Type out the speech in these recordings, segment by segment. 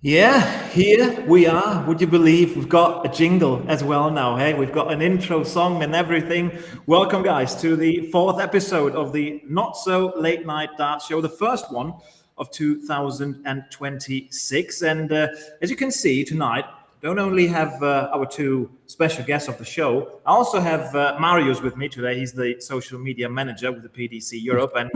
Yeah, here we are. Would you believe we've got a jingle as well now? Hey, we've got an intro song and everything. Welcome, guys, to the fourth episode of the Not So Late Night Dart Show, the first one of 2026. And as you can see tonight, don't only have our two special guests of the show, I also have Marius with me today. He's the social media manager with the PDC Europe. And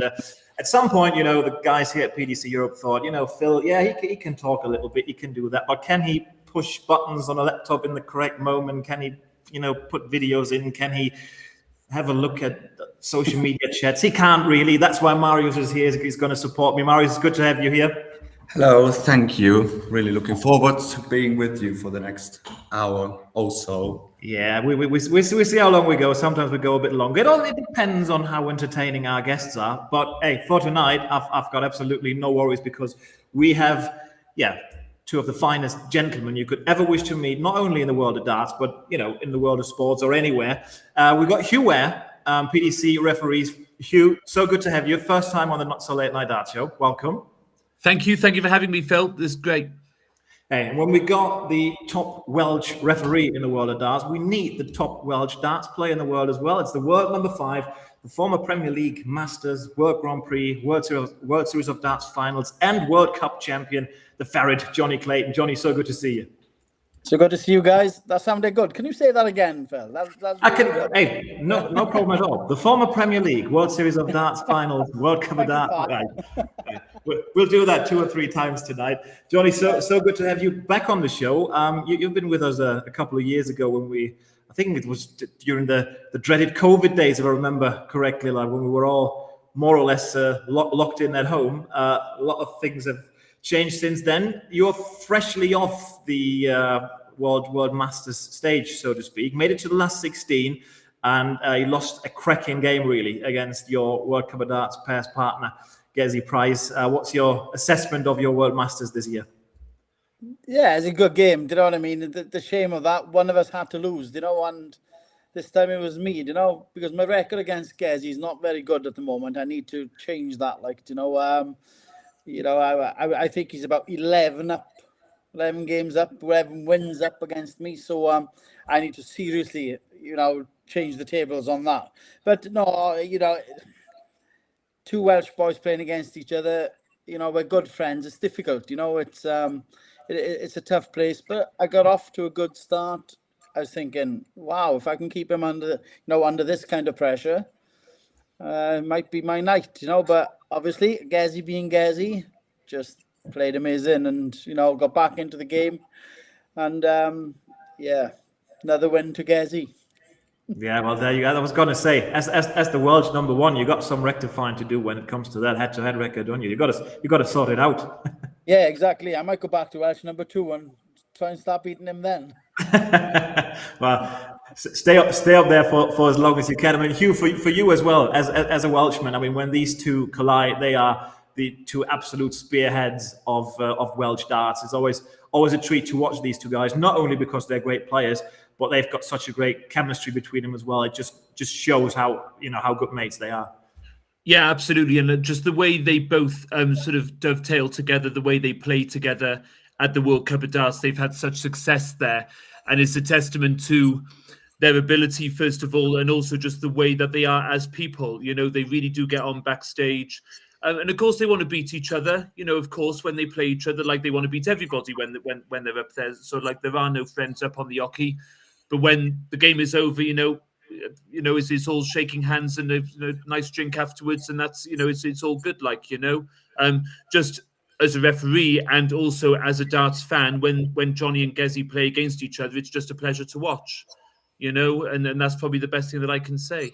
at some point, the guys here at PDC Europe thought, Phil, yeah, he can talk a little bit, he can do that, but can he push buttons on a laptop in the correct moment? Can he, put videos in? Can he have a look at social media chats? He can't really. That's why Marius is here. He's going to support me. Marius, it's good to have you here. Hello, thank you. Really looking forward to being with you for the next hour or so. Yeah, we see how long we go. Sometimes we go a bit longer. It all depends on how entertaining our guests are. But hey, for tonight, I've got absolutely no worries because we have, two of the finest gentlemen you could ever wish to meet, not only in the world of darts, but in the world of sports or anywhere. We've got Ware, PDC referees. Hugh, so good to have you. First time on the Not So Late Night Dart Show. Welcome. Thank you for having me, Phil. This is great. Hey, when we got the top Welsh referee in the world of darts, we need the top Welsh darts player in the world as well. It's the world number 5, the former Premier League, Masters, World Grand Prix, World Series of Darts finals, and World Cup champion, the Ferret, Jonny Clayton. Jonny, so good to see you. So good to see you guys. That sounded good. Can you say that again, Phil? That's really good. Hey, no problem at all. The former Premier League, World Series of Darts finals, World Cup of Darts. Right. We'll do that 2 or 3 times tonight. Jonny, so good to have you back on the show. You've been with us a couple of years ago when I think it was during the dreaded COVID days, if I remember correctly, like when we were all more or less locked in at home. A lot of things have changed since then. You're freshly off the World Masters stage, so to speak. Made it to the last 16, and you lost a cracking game, really, against your World Cup of Darts pairs partner, Gezi Price. What's your assessment of your World Masters this year? Yeah, it's a good game. Do you know what I mean? The shame of that, one of us had to lose, and this time it was me, because my record against Gezi is not very good at the moment. I need to change that, I think he's about 11 games up, 11 wins up against me. So I need to seriously, change the tables on that. But no, 2 Welsh boys playing against each other, we're good friends. It's difficult, it's a tough place. But I got off to a good start. I was thinking, wow, if I can keep him under this kind of pressure, it might be my night, But obviously, Gezi being Gezi, just played amazing and, got back into the game. And, another win to Gezi. Yeah, well, there you go. I was going to say, as the world's number 1, you got some rectifying to do when it comes to that head-to-head record, don't you? You got to sort it out. Yeah, exactly. I might go back to Welsh number 2 and try and start beating him then. Well, stay up there for as long as you can. I mean, Hugh, for you as well as a Welshman. I mean, when these two collide, they are the 2 absolute spearheads of Welsh darts. It's always a treat to watch these 2 guys. Not only because they're great players, but they've got such a great chemistry between them as well. It just shows how good mates they are. Yeah, absolutely, and just the way they both sort of dovetail together, the way they play together at the World Cup of Darts, they've had such success there, and it's a testament to their ability, first of all, and also just the way that they are as people. They really do get on backstage. And of course, they want to beat each other. Of course, when they play each other, like they want to beat everybody when they're up there. So, like, there are no friends up on the oche. But when the game is over, it's all shaking hands and a nice drink afterwards, and that's it's all good. Just as a referee and also as a darts fan, when Jonny and Gezi play against each other, it's just a pleasure to watch. And that's probably the best thing that I can say.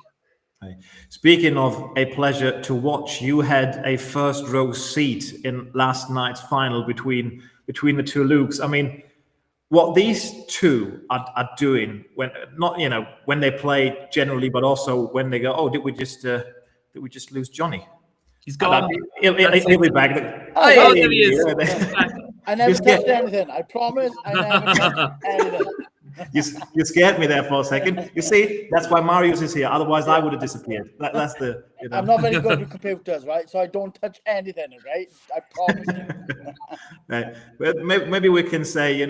Speaking of a pleasure to watch, you had a first row seat in last night's final between the 2 Lukes. I mean, what these 2 are doing when they play generally, but also when they go, did we just lose Jonny? He's gone. He'll be back. There he is. I never touched anything. I promise. I never touched anything. You scared me there for a second. You see, that's why Marius is here. Otherwise, I would have disappeared. That's the. I'm not very good with computers, right? So I don't touch anything, right? I promise you. Right. But maybe we can say,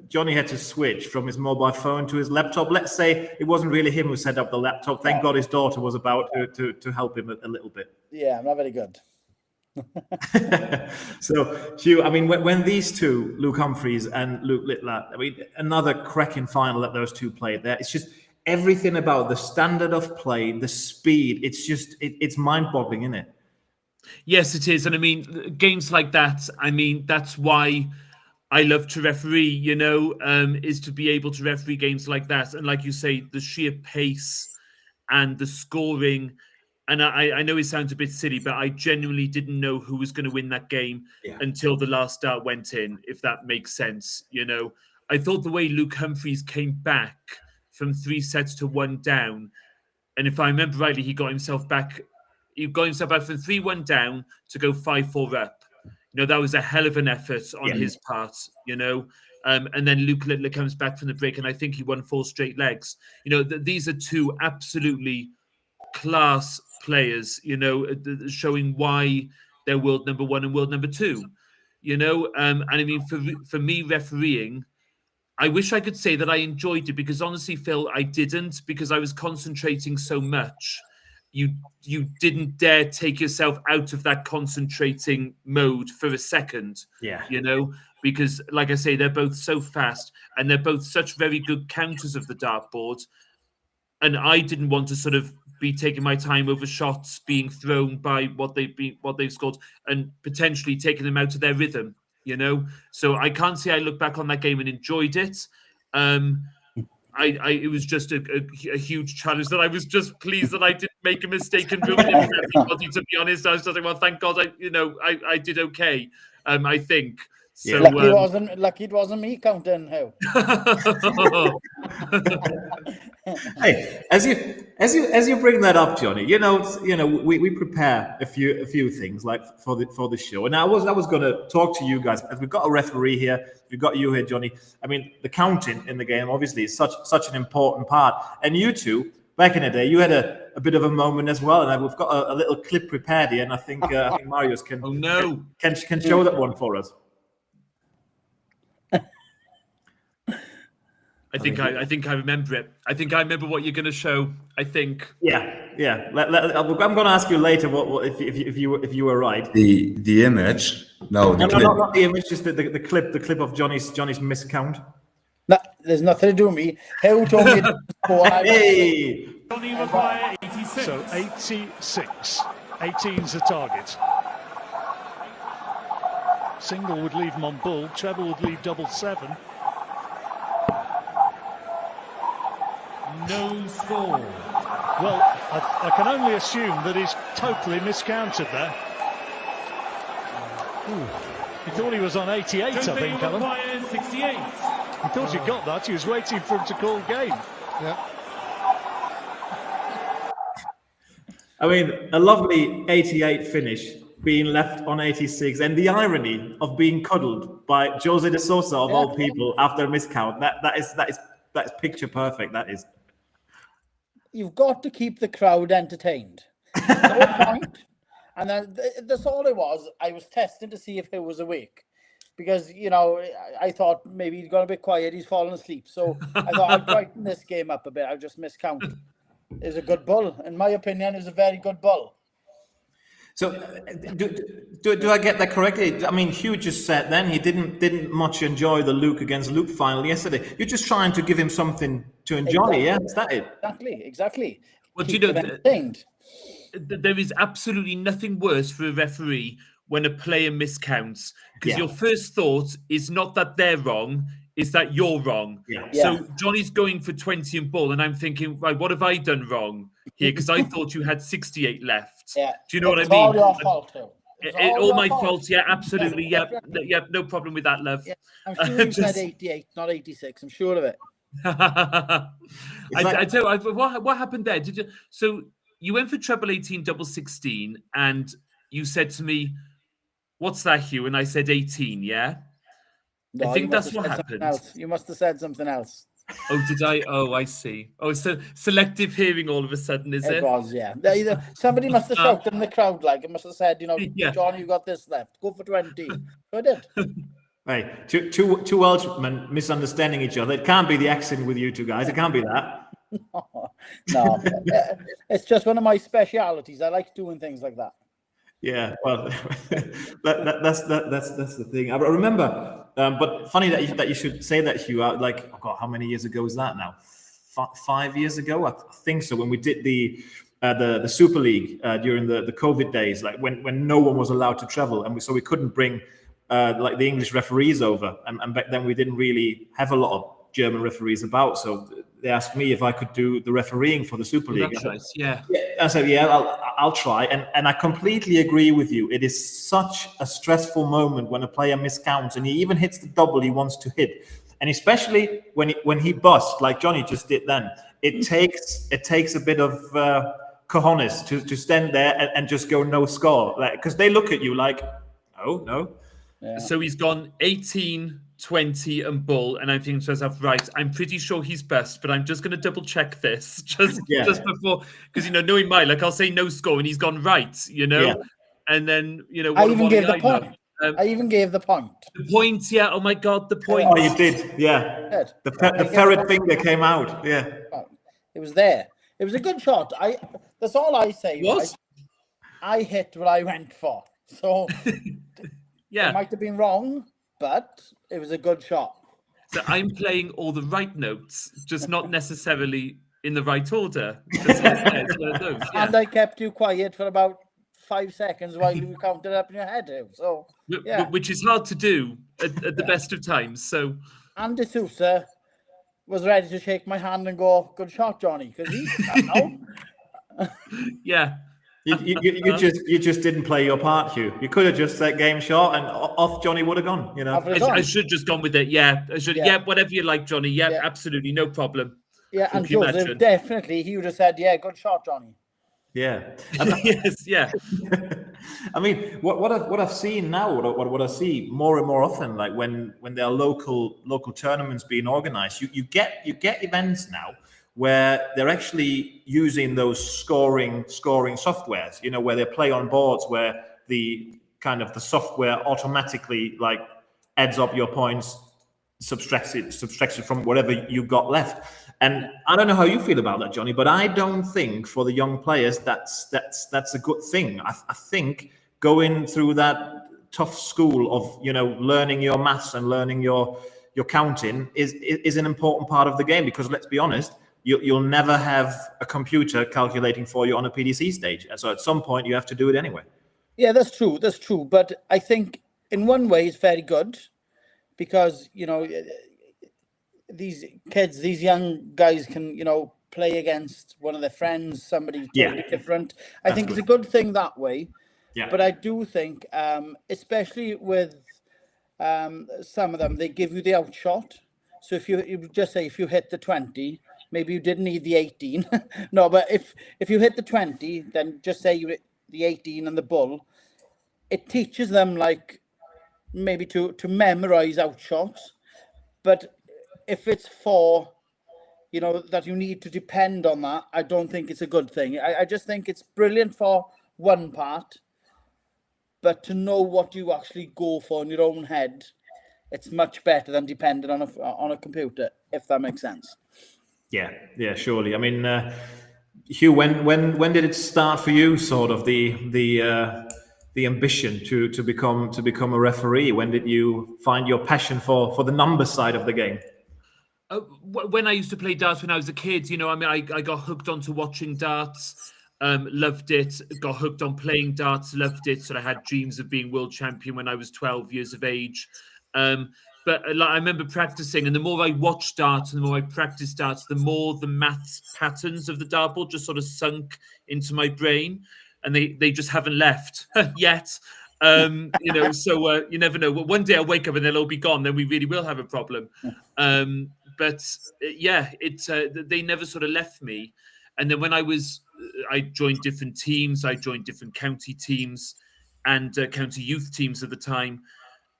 Jonny had to switch from his mobile phone to his laptop. Let's say it wasn't really him who set up the laptop. Thank God his daughter was about to help him a little bit. Yeah, I'm not very good. So, Hugh, I mean, when these 2, Luke Humphries and Luke Littler, I mean, another cracking final that those 2 played there. It's just everything about the standard of play, the speed. It's just, it's mind-boggling, isn't it? Yes, it is. And I mean, games like that, that's why I love to referee, is to be able to referee games like that. And like you say, the sheer pace and the scoring. And I know it sounds a bit silly, but I genuinely didn't know who was going to win that game until the last dart went in, if that makes sense. I thought the way Luke Humphries came back from 3 sets to 1 down, and if I remember rightly, he got himself back from 3-1 down to go 5-4 up. that was a hell of an effort on his part, and then Luke Littler comes back from the break, and I think he won 4 straight legs. These are 2 absolutely class players, showing why they're world number 1 and world number 2, and I mean, for me, refereeing, I wish I could say that I enjoyed it, because honestly, Phil, I didn't, because I was concentrating so much. You didn't dare take yourself out of that concentrating mode for a second, because like I say, they're both so fast and they're both such very good counters of the dartboard. And I didn't want to sort of be taking my time over shots being thrown by what they've scored and potentially taking them out of their rhythm, So I can't say I look back on that game and enjoyed it. It was just a huge challenge that I was just pleased that I didn't make a mistake and ruin it for everybody. To be honest, I was just like, well, thank God, I did okay. I think. So, lucky it wasn't me counting how. Hey, as you bring that up, Jonny, we prepare a few things like for the show, and I was going to talk to you guys as we've got a referee here, we've got you here, Jonny. I mean, the counting in the game obviously is such an important part, and you two back in the day, you had a bit of a moment as well, and we've got a little clip prepared here, and I think Marius can show that one for us. I think I remember it. I think I remember what you're going to show. I think. Yeah. I'm going to ask you later what if you were right. The image. No, the clip. Not the image. Just the clip. The clip of Johnny's miscount. No, there's nothing to do with me. Who told me? Hey. Jonny with Ware 86. So 86. 18's the target. Single would leave him on bull. Treble would leave double 7. No score. Well, I can only assume that he's totally miscounted there. He thought he was on 88, I think, Alan. 68. He thought he got that. He was waiting for him to call game. Yeah. I mean, a lovely 88 finish being left on 86, and the irony of being cuddled by Jose de Sosa of all people after a miscount. That is picture perfect. That is. You've got to keep the crowd entertained. No point. And that's all it was. I was testing to see if he was awake, because I thought maybe he'd gone a bit quiet. He's fallen asleep, so I thought I'd brighten this game up a bit. I'll just miscount. It's a good bull, in my opinion. It's a very good bull. So, do I get that correctly? I mean, Hugh just said then he didn't much enjoy the Luke against Luke final yesterday. You're just trying to give him something to enjoy, yeah? Is that it? Exactly. Well, there is absolutely nothing worse for a referee when a player miscounts, because your first thought is not that they're wrong, is that you're wrong. Yeah. So Johnny's going for 20 and ball, and I'm thinking, right, what have I done wrong here? Because I thought you had 68 left. Yeah. Do you know what I mean? All your fault, too. All my fault. Yeah, absolutely. Yeah, no problem with that, love. Yeah. I'm sure you said 88, not 86. I'm sure of it. I tell you, what happened there? So you went for treble 18, double 16, and you said to me, "What's that, Hugh?" And I said 18. Yeah. No, I think that's what happened. You must have said something else. Oh, did I? Oh, I see. Oh, so selective hearing all of a sudden, is it? It was, yeah. Somebody must have shouted in the crowd, like, it must have said, John, you got this left. Go for 20. So I did. Right. Two Welshmen misunderstanding each other. It can't be the accent with you two guys. It can't be that. No. It's just one of my specialities. I like doing things like that. Yeah, well, that's the thing. I remember, but funny that you should say that, Hugh. Like, oh God, how many years ago is that now? 5 years ago, I think so. When we did the Super League during the COVID days, like when no one was allowed to travel, and we couldn't bring like the English referees over, and back then we didn't really have a lot of German referees about, so they asked me if I could do the refereeing for the Super League. That's nice. Yeah. I said, I'll try, and I completely agree with you. It is such a stressful moment when a player miscounts and he even hits the double he wants to hit, and especially when he busts like Jonny just did. Then it takes a bit of cojones to stand there and just go no score, like, because they look at you like, oh no. So he's gone 18, 20 and bull. And I'm thinking to myself, right, I'm pretty sure he's best, but I'm just going to double check this just before. Because, knowing my luck, I'll say no score and he's gone right, Yeah. And then, I even gave the know? point. I even gave the point. The point, yeah. Oh my God, the point. Oh, you did, yeah. Good. The ferret finger came out, yeah. It was there. It was a good shot. That's all I say. What? Right? I hit what I went for. So yeah, it might have been wrong, but it was a good shot. So I'm playing all the right notes, just not necessarily in the right order. It's one of those, yeah. And I kept you quiet for about 5 seconds while you counted up in your head. So yeah, which is hard to do at the best of times. So Andy Sousa was ready to shake my hand and go, "Good shot, Jonny," because he yeah. You just didn't play your part, Hugh. You could have just said game shot and off Jonny would have gone. I should have just gone with it. Yeah, I should. Yeah, whatever you like, Jonny. Yeah, absolutely, no problem. Yeah, and Joseph, definitely, he would have said, "Yeah, good shot, Jonny." Yeah. Yes, yeah. I mean, what I've seen now, what I see more and more often, like when there are local tournaments being organised, you get events now where they're actually using those scoring softwares, where they play on boards where the software automatically like adds up your points, subtracts it from whatever you've got left. And I don't know how you feel about that, Jonny, but I don't think for the young players that's a good thing. I think going through that tough school of learning your maths and learning your counting is an important part of the game, because let's be honest, you'll never have a computer calculating for you on a PDC stage. And so at some point you have to do it anyway. Yeah, that's true. That's true. But I think in one way it's very good, because, these kids, these young guys can, play against one of their friends, somebody totally different. I think it's a good thing that way. Yeah. But I do think, especially with some of them, they give you the outshot. So if you just say, if you hit the 20, maybe you didn't need the 18. No, but if you hit the 20, then just say you hit the 18 and the bull. It teaches them like maybe to memorize outshots. But if it's for, that you need to depend on that, I don't think it's a good thing. I just think it's brilliant for one part, but to know what you actually go for in your own head, it's much better than depending on a computer, if that makes sense. Yeah, surely. I mean, Hugh, when did it start for you? Sort of the ambition to become a referee. When did you find your passion for the numbers side of the game? When I used to play darts when I was a kid, I got hooked onto watching darts. Loved it. Got hooked on playing darts. Loved it. So I had dreams of being world champion when I was 12 years of age. But I remember practicing, and the more I watched darts and the more I practiced darts, the more the maths patterns of the dartboard just sort of sunk into my brain, and they just haven't left yet. So you never know. One day I'll wake up and they'll all be gone. Then we really will have a problem. They never sort of left me. And then when I joined different teams. I joined different county teams and county youth teams at the time.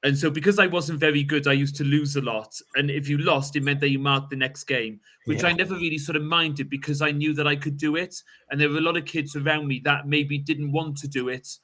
And so because I wasn't very good, I used to lose a lot. And if you lost, it meant that you marked the next game, which I never really sort of minded, because I knew that I could do it. And there were a lot of kids around me that maybe didn't want to do it,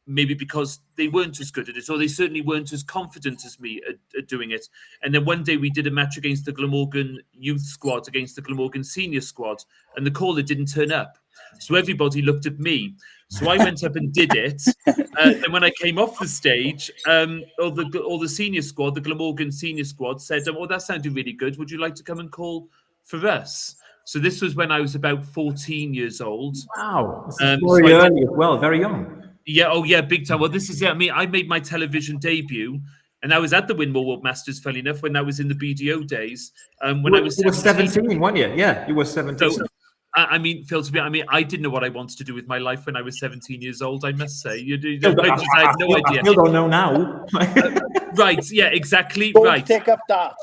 maybe because they weren't as good at it, or they certainly weren't as confident as me at doing it. And then one day we did a match against the Glamorgan youth squad, against the Glamorgan senior squad, and the caller didn't turn up. So everybody looked at me. So I went up and did it. And when I came off the stage, all the senior squad, the Glamorgan senior squad, said, "Oh, that sounded really good. Would you like to come and call for us?" So this was when I was about 14 years old. Wow, this is very early as well, very young. Yeah, oh yeah, big time. Well, this is it. I mean, I made my television debut, and I was at the Winmore World Masters, funny enough, when that was in the BDO days. You were 17, weren't you? Yeah, you were 17. So, I mean, Phil, I didn't know what I wanted to do with my life when I was 17 years old, I must say. I had no idea. I still don't know now. Right, yeah, exactly. Don't right. take up that.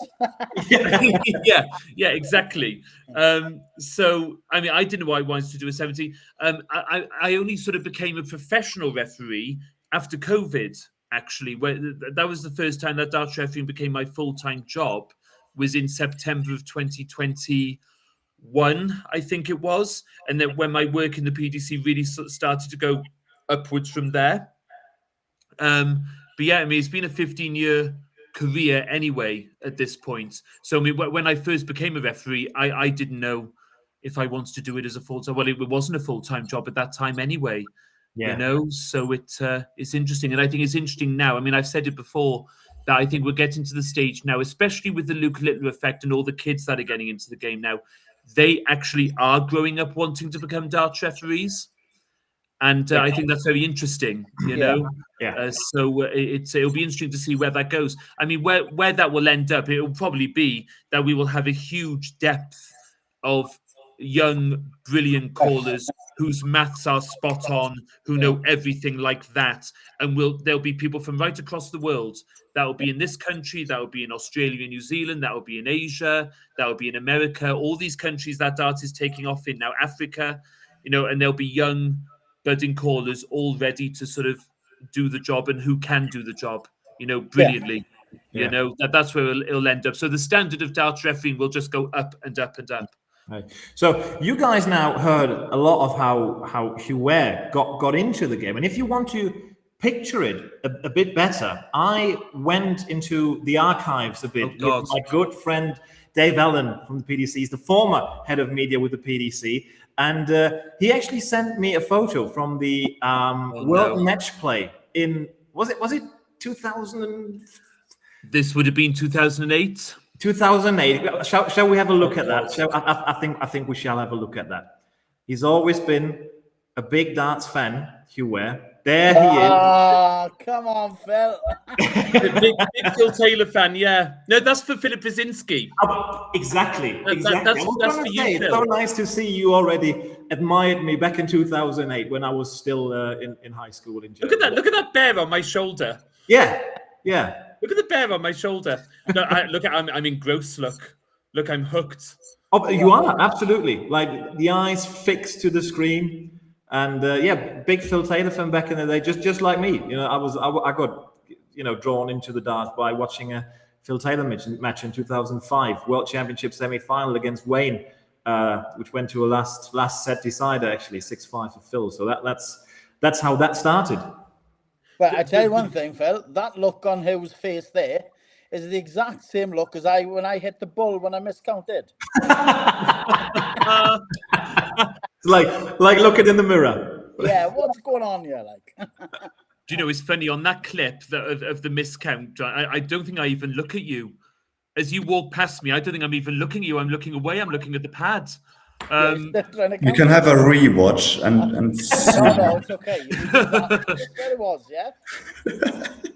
yeah, exactly. So, I mean, I didn't know what I wanted to do at 17. I only sort of became a professional referee after COVID. actually. That was the first time that darts refereeing became my full-time job, was in September of 2021, I think it was. And then when my work in the PDC really started to go upwards from there. But yeah, I mean, it's been a 15-year career anyway at this point. So I mean, when I first became a referee, I didn't know if I wanted to do it as a full-time. Well, it wasn't a full-time job at that time anyway. Yeah. You know, so it's interesting, and I think it's interesting now. I mean, I've said it before that I think we're getting to the stage now, especially with the Luke Littler effect and all the kids that are getting into the game now. They actually are growing up wanting to become darts referees. And I think that's very interesting, you know. Yeah. So it'll be interesting to see where that goes. I mean, where that will end up, it will probably be that we will have a huge depth of young, brilliant callers whose maths are spot on, who know everything like that, and there'll be people from right across the world. That will be in this country, that will be in Australia and New Zealand, that will be in Asia, that will be in America, all these countries that dart is taking off in now, Africa, you know, and there'll be young budding callers all ready to sort of do the job and who can do the job, you know, brilliantly. Yeah. You know, that's where it'll end up. So the standard of darts refereeing will just go up and up and up. Right. So you guys now heard a lot of how Hugh Ware got into the game, and if you want to picture it a bit better, I went into the archives a bit with my good friend Dave Allen from the PDC. He's the former head of media with the PDC, and he actually sent me a photo from the World Match Play in was it 2000? This would have been 2008. 2008. Shall we have a look at that? I think we shall have a look at that. He's always been a big darts fan, Hugh Ware. There he is. Oh, come on, Phil. big Phil Taylor fan, yeah. No, that's for Philip Brzezinski. Exactly. That's for you, It's Phil. so nice to see you already admired me back in 2008 when I was still in high school in Germany. Look at that bear on my shoulder. Yeah. Look at the bear on my shoulder. No, I'm engrossed. Look, I'm hooked. Oh, you are absolutely, like the eyes fixed to the screen, and big Phil Taylor fan back in the day, just like me. You know, I got drawn into the darts by watching a Phil Taylor match in 2005 World Championship semi-final against Wayne, which went to a last set decider, actually 6-5 for Phil. So that's how that started. But I tell you one thing, Phil, that look on his face there is the exact same look as when I hit the bull when I miscounted. like looking in the mirror. Yeah, what's going on here? Like, do you know? It's funny on that clip of the miscount. I don't think I even look at you as you walk past me. I don't think I'm even looking at you. I'm looking away. I'm looking at the pad. You can have a rewatch and see. No, it's okay. There it was, yeah.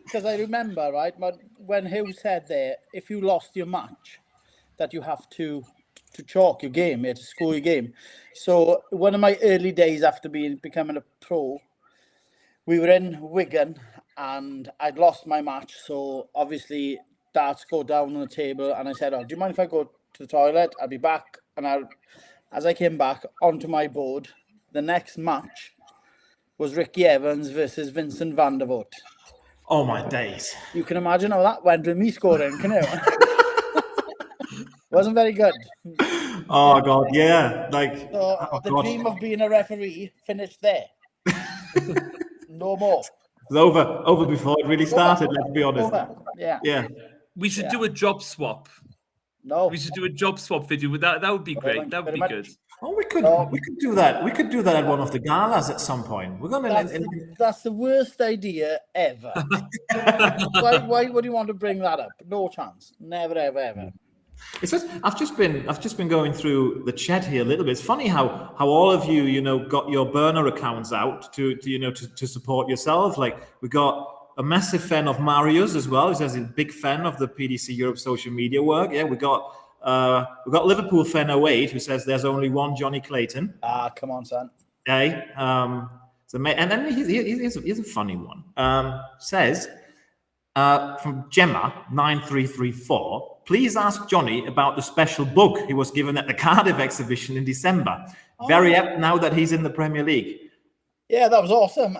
Because I remember, right, when Hugh said there, if you lost your match, that you have to chalk your game, to score your game. So one of my early days after becoming a pro, we were in Wigan and I'd lost my match. So obviously darts go down on the table, and I said, "Oh, do you mind if I go to the toilet? I'll be back." And as I came back onto my board, the next match was Ricky Evans versus Vincent van der Voort. Oh my days! You can imagine how that went with me scoring, can you? Wasn't very good. Oh God, yeah. Like so the dream of being a referee finished there. No more. It was over before it really started. Let's be honest. Yeah. We should do a job swap. No, we should do a job swap video. That would be great. That would be good. Oh, we could do that. We could do that at one of the galas at some point. We're gonna. That's the worst idea ever. Why would you want to bring that up? No chance. Never, ever, ever. It's just I've just been going through the chat here a little bit. It's funny how all of you got your burner accounts out to support yourselves. Like we got a massive fan of Mario's as well. He says he's a big fan of the PDC Europe social media work. Yeah, we got Liverpool fan 08 who says there's only one Jonny Clayton. Ah, come on, son. Okay. And then here's a funny one. Says from Gemma 9334. Please ask Jonny about the special book he was given at the Cardiff exhibition in December. Very apt now that he's in the Premier League. Yeah, that was awesome.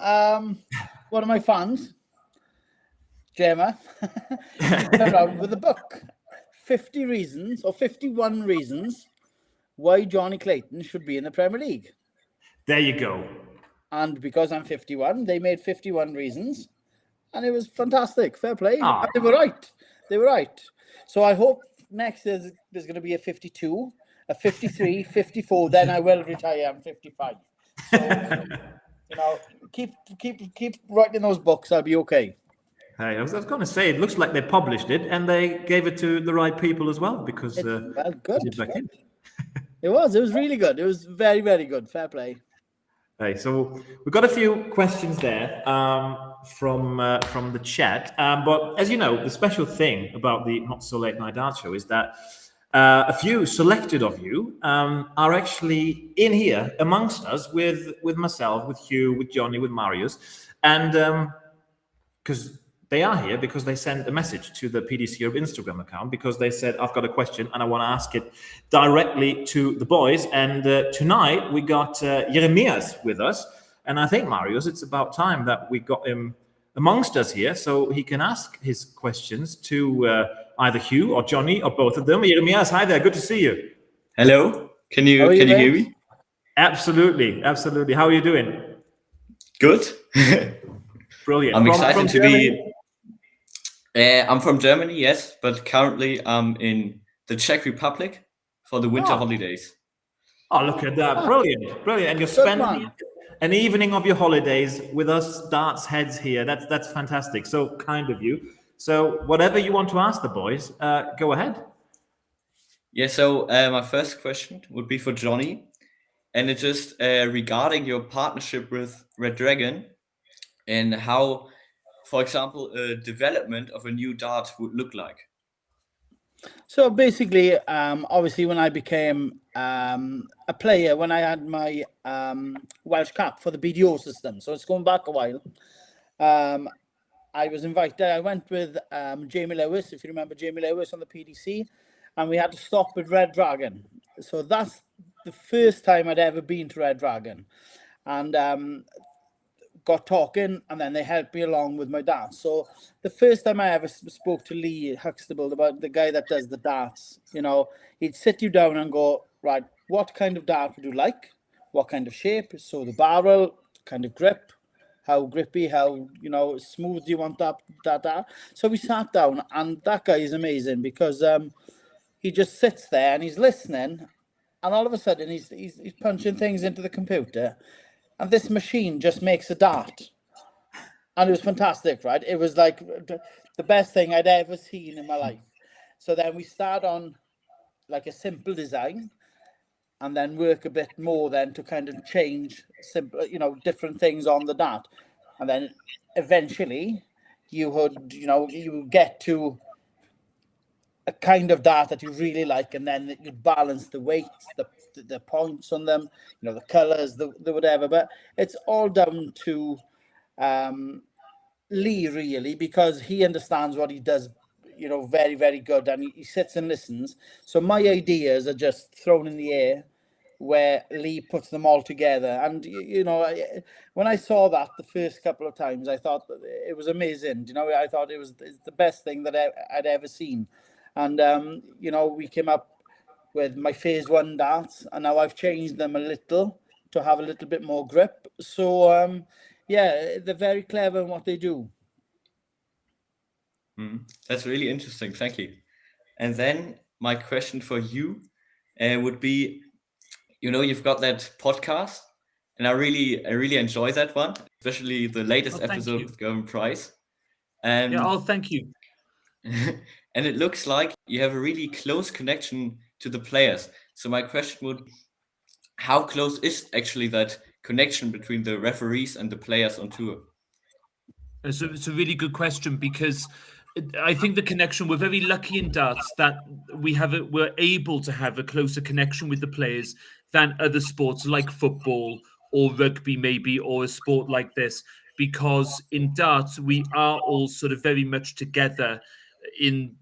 One of my fans Gemma, she came around with a book, 50 reasons or 51 reasons why Jonny Clayton should be in the Premier League. There you go. And because I'm 51, they made 51 reasons, and it was fantastic. Fair play. Ah. And they were right. They were right. So I hope next year there's going to be a 52, a 53, 54. Then I will retire. I'm 55. So you know, keep writing those books. I'll be okay. Hey, I was going to say, it looks like they published it and they gave it to the right people as well, because well, good. it It was really good. It was very, very good. Fair play. Hey, so we've got a few questions there from the chat. But as you know, the special thing about the Not So Late Night Art Show is that a few selected of you are actually in here amongst us with myself, with Hugh, with Jonny, with Marius, and because they are here because they sent a message to the PDC Europe Instagram account, because they said, I've got a question and I want to ask it directly to the boys. And tonight we got Jeremias with us. And I think, Marius, it's about time that we got him amongst us here so he can ask his questions to either Hugh or Jonny or both of them. Jeremias, hi there. Good to see you. Hello. Can you hear me? Absolutely. Absolutely. How are you doing? Good. Brilliant. I'm excited to be. I'm from Germany, yes, but currently I'm in the Czech Republic for the winter holidays. Oh, look at that. Brilliant. Brilliant. And you're spending an evening of your holidays with us darts heads here. That's fantastic. So kind of you. So whatever you want to ask the boys, go ahead. Yeah, so my first question would be for Jonny. And it's just regarding your partnership with Red Dragon and how, for example, a development of a new dart would look like. So basically, obviously, when I became a player, when I had my Welsh cap for the BDO system, so it's going back a while, I was invited. I went with Jamie Lewis, if you remember Jamie Lewis on the PDC, and we had to stop at Red Dragon. So that's the first time I'd ever been to Red Dragon. And got talking, and then they helped me along with my darts. So the first time I ever spoke to Lee Huxtable, about the guy that does the darts, you know, he'd sit you down and go, right, what kind of dart would you like? What kind of shape? So the barrel, kind of grip, how grippy, how, you know, smooth do you want that. So we sat down, and that guy is amazing because he just sits there and he's listening, and all of a sudden he's punching things into the computer. And this machine just makes a dart. And it was fantastic, right? It was like the best thing I'd ever seen in my life. So then we start on like a simple design and then work a bit more then to kind of change simple, you know, different things on the dart. And then eventually you would, you know, you get to a kind of dart that you really like, and then you balance the weights, the points on them, you know, the colors, the whatever. But it's all down to Lee, really, because he understands what he does, you know, very, very good, and he sits and listens. So my ideas are just thrown in the air, where Lee puts them all together. And you know, when I saw that the first couple of times, I thought it was amazing. You know, I thought it's the best thing that I'd ever seen. And you know, we came up with my phase 1 darts, and now I've changed them a little to have a little bit more grip. So yeah, they're very clever in what they do. That's really interesting. Thank you. And then my question for you would be, you know, you've got that podcast, and I really enjoy that one, especially the latest episode with Gavin Price. Thank you. And it looks like you have a really close connection to the players. So my question would, how close is actually that connection between the referees and the players on tour? So it's a really good question, because I think the connection, we're very lucky in darts that we're able to have a closer connection with the players than other sports like football or rugby maybe, or a sport like this, because in darts we are all sort of very much together in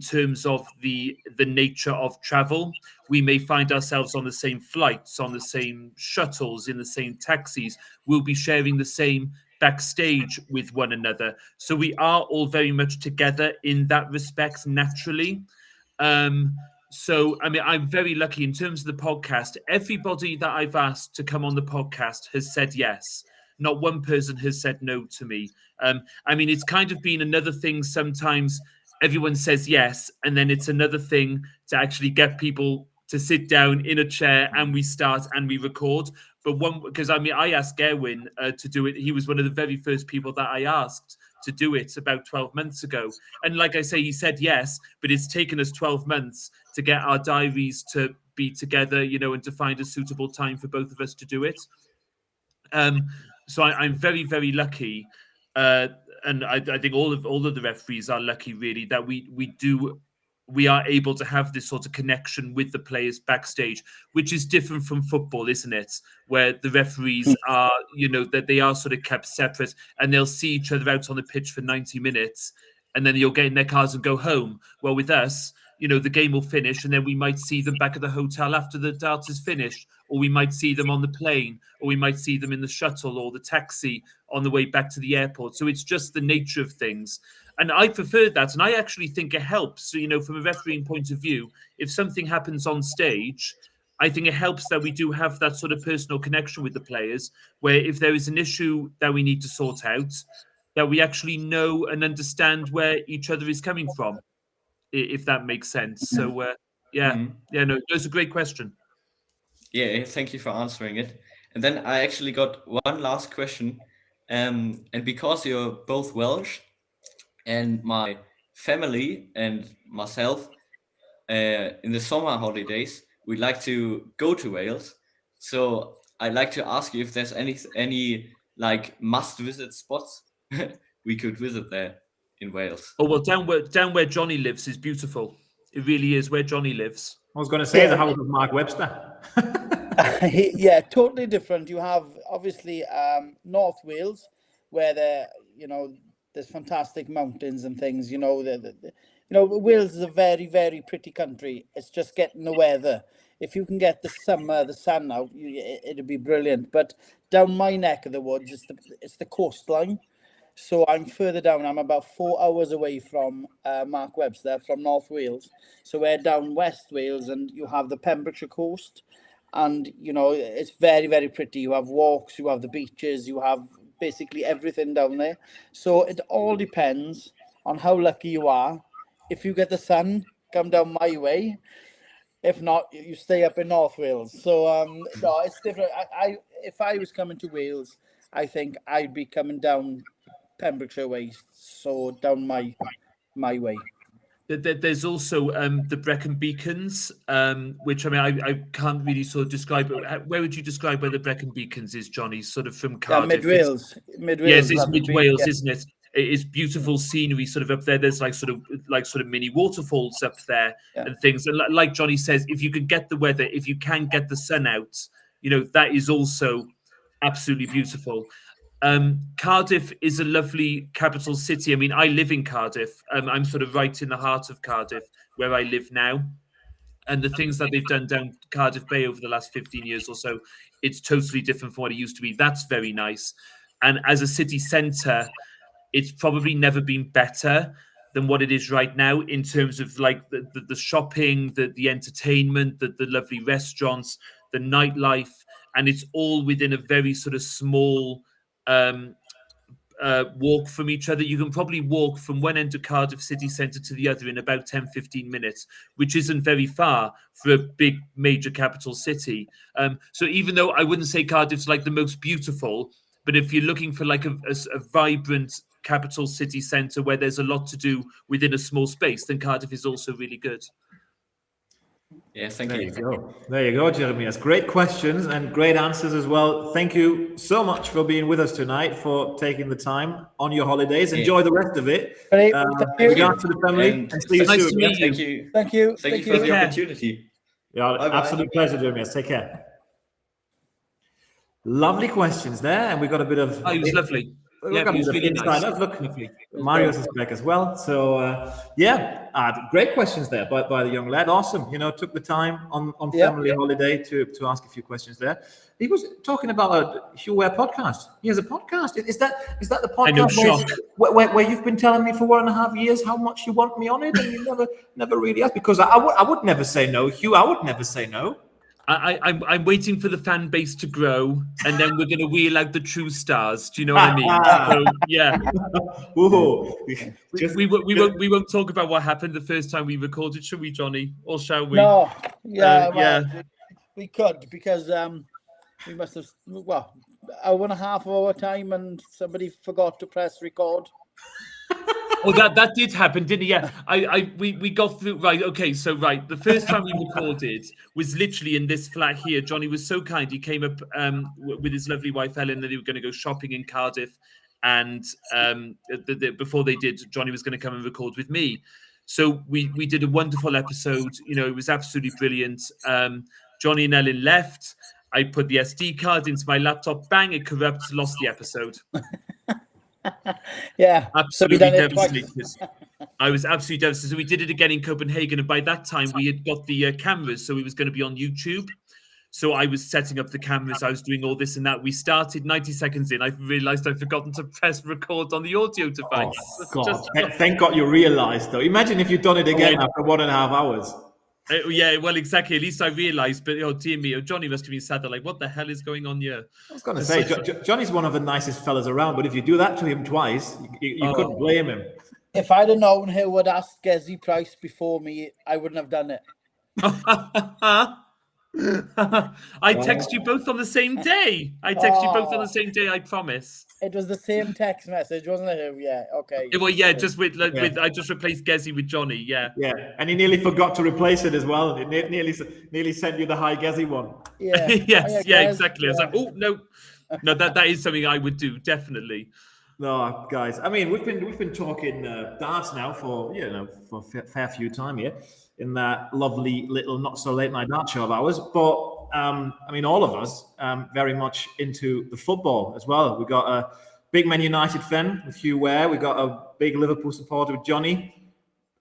terms of the nature of travel. We may find ourselves on the same flights, on the same shuttles, in the same taxis. We'll be sharing the same backstage with one another. So we are all very much together in that respect naturally. So, I mean, I'm very lucky in terms of the podcast. Everybody that I've asked to come on the podcast has said yes. Not one person has said no to me. I mean, it's kind of been another thing sometimes. Everyone says yes, and then it's another thing to actually get people to sit down in a chair and we start and we record. But because I mean, I asked Erwin to do it. He was one of the very first people that I asked to do it about 12 months ago. And like I say, he said yes, but it's taken us 12 months to get our diaries to be together, and to find a suitable time for both of us to do it. So I'm very, very lucky. And I think all of the referees are lucky, really, that we are able to have this sort of connection with the players backstage, which is different from football, isn't it? Where the referees are, that they are sort of kept separate, and they'll see each other out on the pitch for 90 minutes, and then you'll get in their cars and go home. Well, with us, the game will finish, and then we might see them back at the hotel after the darts is finished, or we might see them on the plane, or we might see them in the shuttle or the taxi on the way back to the airport. So it's just the nature of things. And I prefer that. And I actually think it helps, from a refereeing point of view, if something happens on stage, I think it helps that we do have that sort of personal connection with the players, where if there is an issue that we need to sort out, that we actually know and understand where each other is coming from, if that makes sense. So, no, it's a great question. Yeah, thank you for answering it. And then I actually got one last question. And because you're both Welsh, and my family and myself, in the summer holidays, we'd like to go to Wales. So I'd like to ask you if there's any like must-visit spots we could visit there in Wales. Oh, well, down where Jonny lives is beautiful. It really is where Jonny lives. I was going to say the house of Mark Webster. Yeah, totally different. You have obviously North Wales, where there's fantastic mountains and things. Wales is a very, very pretty country. It's just getting the weather. If you can get the sun out, it'd be brilliant. But down my neck of the woods, it's the coastline. So I'm further down. I'm about 4 hours away from Mark Webster, from North Wales. So we're down West Wales, and you have the Pembrokeshire coast. And, it's very, very pretty. You have walks, you have the beaches, you have basically everything down there. So it all depends on how lucky you are. If you get the sun, come down my way. If not, you stay up in North Wales. So no, it's different. If I was coming to Wales, I think I'd be coming down Pembrokeshire way, so down my way. There's also the Brecon Beacons, which I can't really sort of describe. Where would you describe where the Brecon Beacons is, Jonny? Sort of from Cardiff. Mid Wales. Yes, it's mid Wales, isn't it? It is beautiful scenery sort of up there. There's like sort of mini waterfalls up there and things. And like Jonny says, if you can get the weather, if you can get the sun out, that is also absolutely beautiful. Cardiff is a lovely capital city. I mean, I live in Cardiff. I'm sort of right in the heart of Cardiff, where I live now. And the things that they've done down Cardiff Bay over the last 15 years or so, it's totally different from what it used to be. That's very nice. And as a city centre, it's probably never been better than what it is right now in terms of like the shopping, the entertainment, the lovely restaurants, the nightlife. And it's all within a very sort of small walk from each other. You can probably walk from one end of Cardiff city centre to the other in about 10-15 minutes, which isn't very far for a big major capital city. So even though I wouldn't say Cardiff's like the most beautiful, but if you're looking for like a vibrant capital city centre where there's a lot to do within a small space, then Cardiff is also really good. Yeah, thank There you. you go. There you go, Jeremias. Great questions and great answers as well. Thank you so much for being with us tonight, for taking the time on your holidays. Enjoy the rest of it. Regards to the family, and see you Nice soon. to meet you. Thank you. Thank you. Thank you for the care. opportunity. Yeah, Bye-bye. absolute pleasure, Jeremias. Take care. Lovely questions there, and we got a bit of. Oh, it was lovely. We've Yeah, got it was a bit of really insight. nice. Look, Lovely. Marius is back as well. So yeah, Great questions there by the young lad. Awesome. Took the time on Yeah. family holiday to ask a few questions there. He was talking about a Hugh Ware podcast. He has a podcast. Is that the podcast I know, shock. where you've been telling me for 1.5 years how much you want me on it, and you never really asked? Because I would never say no, Hugh. I would never say no. I'm waiting for the fan base to grow, and then we're going to wheel out the true stars. Do you know what I mean? So yeah, Ooh. we won't talk about what happened the first time we recorded, shall we, Jonny? Or shall we? No, yeah, yeah. we could, because we must have, 1.5 hour time, and somebody forgot to press record. Oh, that did happen, didn't it? Yeah, we got through. Right, okay, so the first time we recorded was literally in this flat here. Jonny was so kind; he came up with his lovely wife Ellen, that they were going to go shopping in Cardiff, and before they did, Jonny was going to come and record with me. So we did a wonderful episode. It was absolutely brilliant. Jonny and Ellen left. I put the SD card into my laptop. Bang! It corrupts. Lost the episode. Yeah, absolutely so devastated. I was absolutely devastated. So we did it again in Copenhagen, and by that time we had got the cameras, so it was going to be on YouTube. So I was setting up the cameras, I was doing all this and that. We started 90 seconds in. I realised I'd forgotten to press record on the audio device. Oh, God. Thank God you realised, though. Imagine if you'd done it again after 1.5 hours. Yeah, well, exactly. At least I realised. But dear me, Jonny must have been sad. They're like, what the hell is going on here? I was going to say, Johnny's one of the nicest fellas around, but if you do that to him twice, you couldn't blame him. If I'd have known who would ask Gezi Price before me, I wouldn't have done it. I text you both on the same day. I promise. It was the same text message, wasn't it? Yeah, okay. Well, yeah, just with I just replaced Gezi with Jonny. Yeah, and he nearly forgot to replace it as well. It nearly sent you the hi Gezi one. Yeah, yes, exactly. I was like, oh no, that is something I would do, definitely. No, guys. I mean, we've been talking darts now for a fair few time here in that lovely little not so late night dart show of ours. But I mean, all of us very much into the football as well. We got a big Man United fan with Hugh Ware. We got a big Liverpool supporter with Jonny.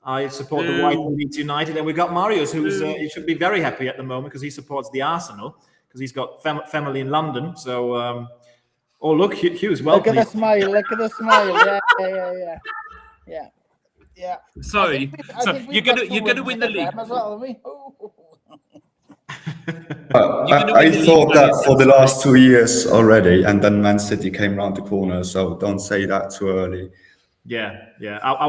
I support the White Leeds United, and we got Marius, who's he should be very happy at the moment because he supports the Arsenal because he's got family in London. So. Oh, look, Hugh's welcome. Look at the smile. Yeah. Sorry. You're gonna win the league. As well, I thought that for the last 2 years already, and then Man City came round the corner, so don't say that too early. Yeah. I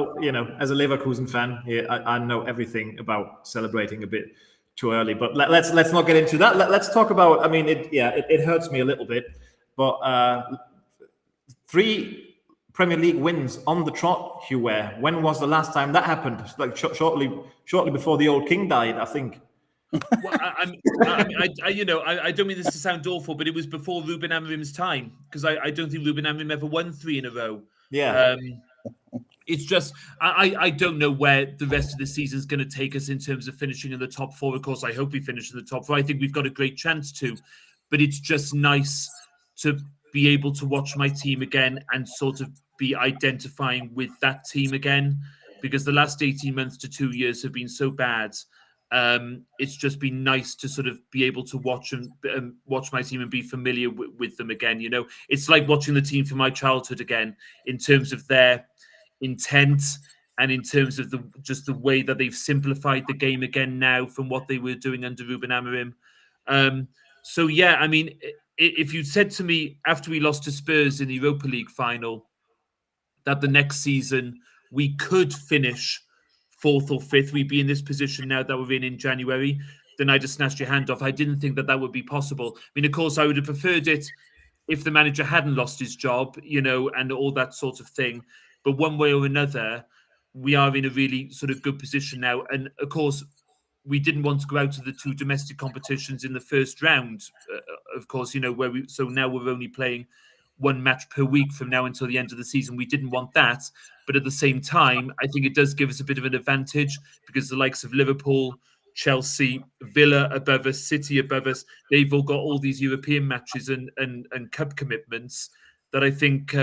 as a Leverkusen fan, I know everything about celebrating a bit too early. But let's not get into that. Let's talk about. I mean, it hurts me a little bit. But 3 Premier League wins on the trot, Hugh Ware. When was the last time that happened? Like shortly before the old king died, I think. Well, I don't mean this to sound awful, but it was before Ruben Amorim's time, because I don't think Ruben Amorim ever won 3 in a row. Yeah. It's just I don't know where the rest of the season is going to take us in terms of finishing in the top 4. Of course, I hope we finish in the top 4. I think we've got a great chance to, but it's just nice to be able to watch my team again and sort of be identifying with that team again, because the last 18 months to 2 years have been so bad. It's just been nice to sort of be able to watch my team and be familiar with them again. It's like watching the team from my childhood again in terms of their intent and in terms of the way that they've simplified the game again now from what they were doing under Ruben Amorim. So yeah, I mean, if you'd said to me after we lost to Spurs in the Europa League final that the next season we could finish 4th or 5th, we'd be in this position now that we're in January, then I just snatched your hand off. I didn't think that would be possible. I mean, of course, I would have preferred it if the manager hadn't lost his job, and all that sort of thing. But one way or another, we are in a really sort of good position now. And of course, we didn't want to go out to the 2 domestic competitions in the first round, of course, so now we're only playing 1 match per week from now until the end of the season. We didn't want that. But at the same time, I think it does give us a bit of an advantage because the likes of Liverpool, Chelsea, Villa above us, City above us, they've all got all these European matches and cup commitments that I think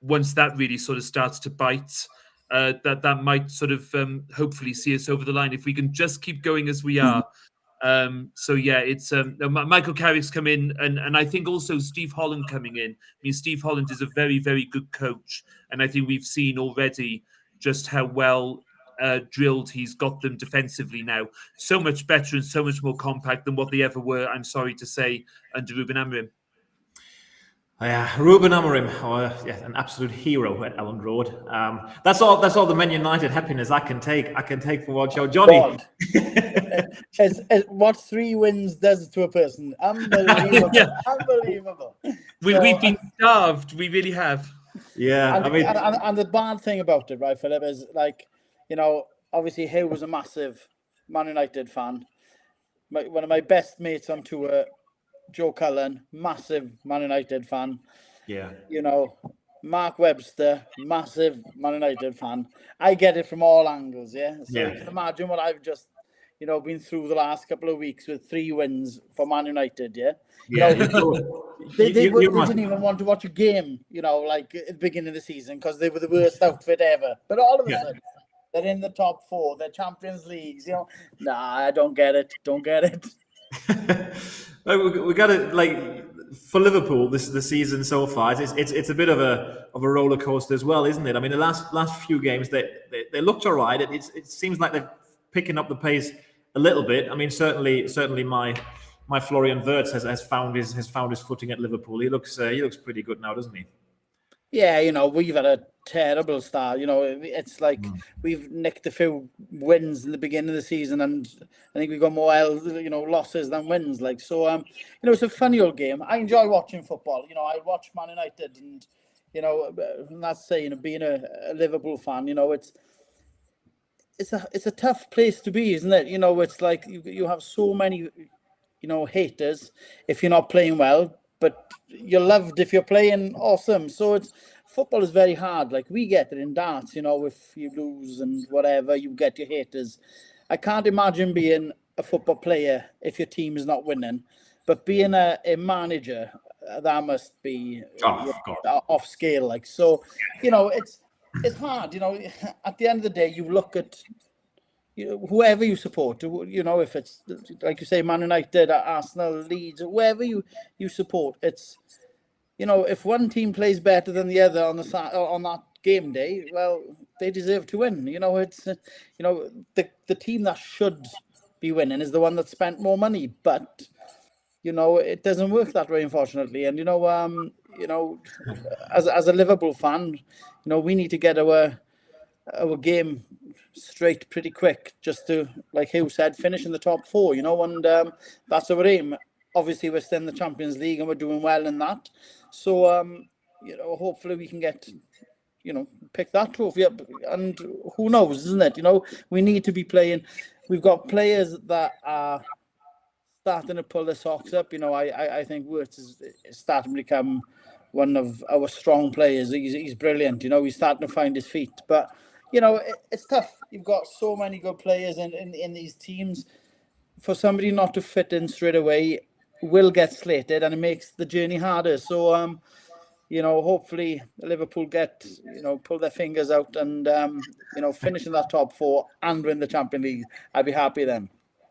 once that really sort of starts to bite, that might sort of hopefully see us over the line if we can just keep going as we are. So yeah, it's Michael Carrick's come in, and I think also Steve Holland coming in. I mean, Steve Holland is a very, very good coach, and I think we've seen already just how well drilled he's got them defensively now. So much better and so much more compact than what they ever were, I'm sorry to say, under Ruben Amorim. Ruben Amorim, an absolute hero at Elland Road. That's all the Man United happiness I can take from what show. Jonny. What 3 wins does to a person. Unbelievable. Unbelievable. We've been starved. We really have. Yeah. And the bad thing about it, right, Philip, is like, obviously Hugh was a massive Man United fan. One of my best mates on tour, Joe Cullen, massive Man United fan. Yeah. Mark Webster, massive Man United fan. I get it from all angles, yeah? So you can imagine what I've just, been through the last couple of weeks with 3 wins for Man United, yeah? They didn't even want to watch a game, like at the beginning of the season because they were the worst outfit ever. But all of a sudden, they're in the top 4, they're Champions Leagues, Nah, I don't get it. We got it for Liverpool the season so far. It's a bit of a roller coaster as well, isn't it? I mean, the last few games they looked all right. It seems like they're picking up the pace a little bit. I mean, certainly my Florian Wirtz has found his footing at Liverpool. He looks pretty good now, doesn't he? Yeah, we've had a terrible start. It's like we've nicked a few wins in the beginning of the season, and I think we've got more losses than wins. It's a funny old game. I enjoy watching football. I watch Man United, and and that's saying being a Liverpool fan. It's a tough place to be, isn't it? It's like you have so many haters if you're not playing well, but you're loved if you're playing awesome. So football is very hard. Like we get it in darts, if you lose and whatever, you get your haters. I can't imagine being a football player if your team is not winning, but being a manager, that must be off scale. So, it's hard. At the end of the day, you look at whoever you support, if it's like you say, Man United, Arsenal, Leeds, whoever you support, it's if one team plays better than the other on that game day, well, they deserve to win. It's the team that should be winning is the one that spent more money, but it doesn't work that way, unfortunately. And as a Liverpool fan, we need to get our game straight pretty quick, just to, like Hugh said, finish in the top 4, and that's our aim. Obviously, we're still in the Champions League and we're doing well in that. So, hopefully we can get, pick that trophy up. And who knows, isn't it? We need to be playing. We've got players that are starting to pull their socks up. I think Wirtz is starting to become one of our strong players. He's brilliant. He's starting to find his feet. But, it's tough. You've got so many good players in these teams. For somebody not to fit in straight away will get slated, and it makes the journey harder. So, hopefully Liverpool get, pull their fingers out and, finish in that top 4 and win the Champions League. I'd be happy then.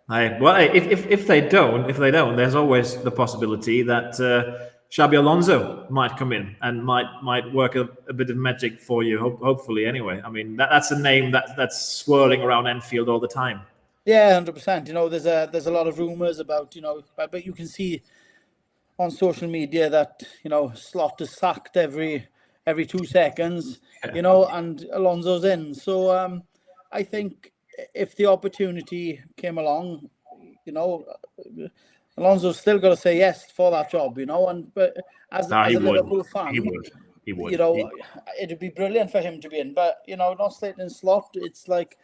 Well, if they don't, there's always the possibility that Xabi Alonso might come in and might work a bit of magic for you. Hopefully, anyway. I mean, that's a name that's swirling around Anfield all the time. Yeah, 100%. There's a lot of rumours about, but you can see on social media that, Slot is sacked every 2 seconds, and Alonso's in. So I think if the opportunity came along, Alonso's still got to say yes for that job, but as a Liverpool fan, he would. It'd be brilliant for him to be in. But, not slating Slot, it's like,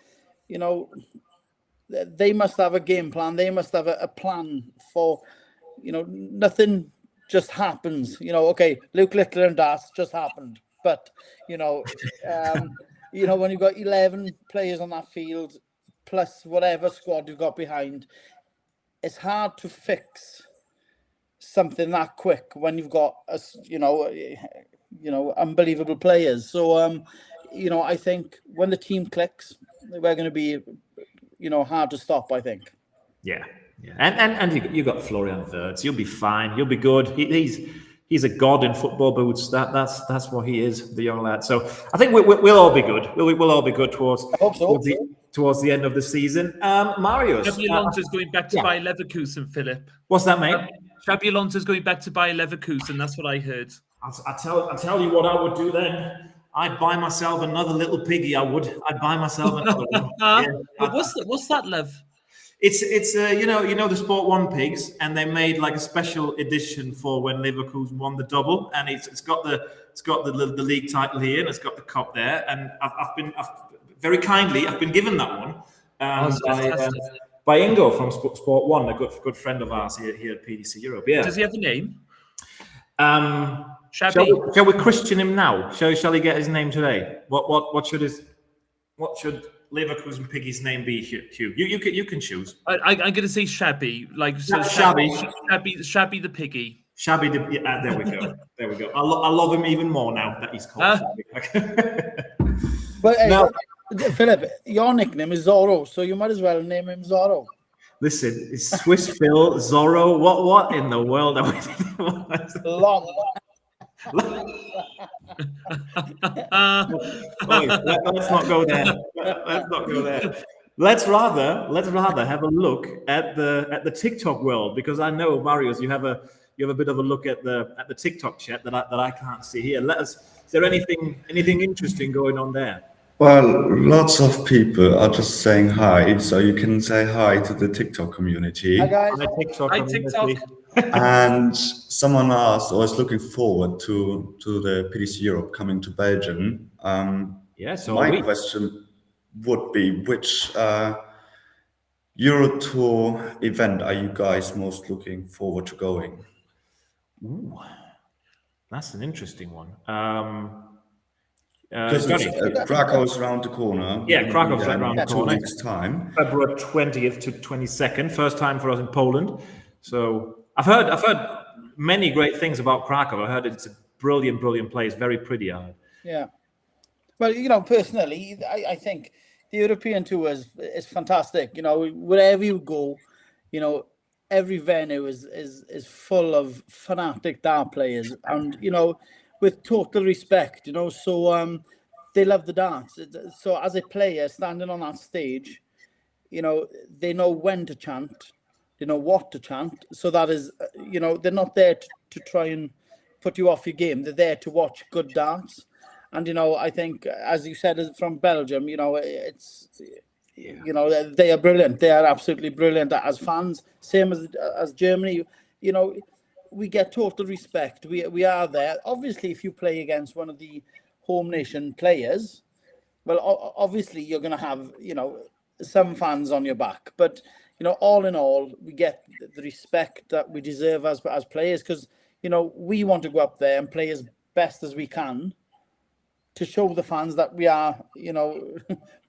they must have a game plan. They must have a plan for, nothing just happens. Okay, Luke Littler and darts just happened. But, when you've got 11 players on that field, plus whatever squad you've got behind, it's hard to fix something that quick when you've got, unbelievable players. So, you know, I think when the team clicks, we're going to be, you know, hard to stop, I think. Yeah. And you got Florian Wirtz. You'll be fine. You'll be good. He's a god in football boots. That's what he is, the young lad. So I think we'll all be good. We'll all be good towards the end of the season. Marius. Xabi Alonso's going back to Bayer Leverkusen, Philip. What's that, mate? Xabi Alonso's going back to Bayer Leverkusen. That's what I heard. I'll tell you what I would do then. I'd buy myself another little piggy. I'd buy myself another one. But what's that, Lev? It's you know the Sport 1 pigs, and they made like a special edition for when Leverkusen won the double, and it's got the league title here, and it's got the cup there, and I've been very kindly given that one by Ingo from Sport 1, a good friend of ours here at PDC Europe. Yeah. Does he have a name? Shall we Christian him now? Shall he get his name today? What should Leverkusen piggy's name be, Hugh? You can choose. I'm going to say Shabby, like so Shabby the piggy. Shabby, there we go. There we go. I love him even more now that he's called Shabby. But now, Philip, your nickname is Zorro, so you might as well name him Zorro. Listen, it's Swiss Phil, Zorro. What in the world are we doing? Long. Let's not go there. Let's not go there. Let's rather have a look at the TikTok world, because I know, Marius, you have a bit of a look at the TikTok chat that I can't see here. Is there anything interesting going on there? Well, lots of people are just saying hi, so you can say hi to the TikTok community. Hi guys. Hi TikTok. And someone asked, or is looking forward to the PDC Europe coming to Belgium. So my question would be, which Euro Tour event are you guys most looking forward to going? Ooh, that's an interesting one. Krakow is around the corner. Yeah, Krakow's right around the corner. 2 weeks' time. February 20th to 22nd. First time for us in Poland. So I've heard many great things about Krakow. I heard it's a brilliant place, very pretty. Yeah. Well, you know, personally, I think the European tour is fantastic. You know, wherever you go, you know, every venue is full of fanatic dart players, and you know, with total respect, you know, so they love the dance. So as a player standing on that stage, you know, they know when to chant, they know what to chant. So that is, you know, they're not there to try and put you off your game. They're there to watch good dance. And, you know, I think, as you said, from Belgium, you know, it's, you know, they are brilliant. They are absolutely brilliant as fans. Same as Germany, you know, we get total respect. We are there. Obviously, if you play against one of the home nation players, well, obviously you're going to have, you know, some fans on your back. But, you know, all in all, we get the respect that we deserve as players, because, you know, we want to go up there and play as best as we can to show the fans that we are, you know,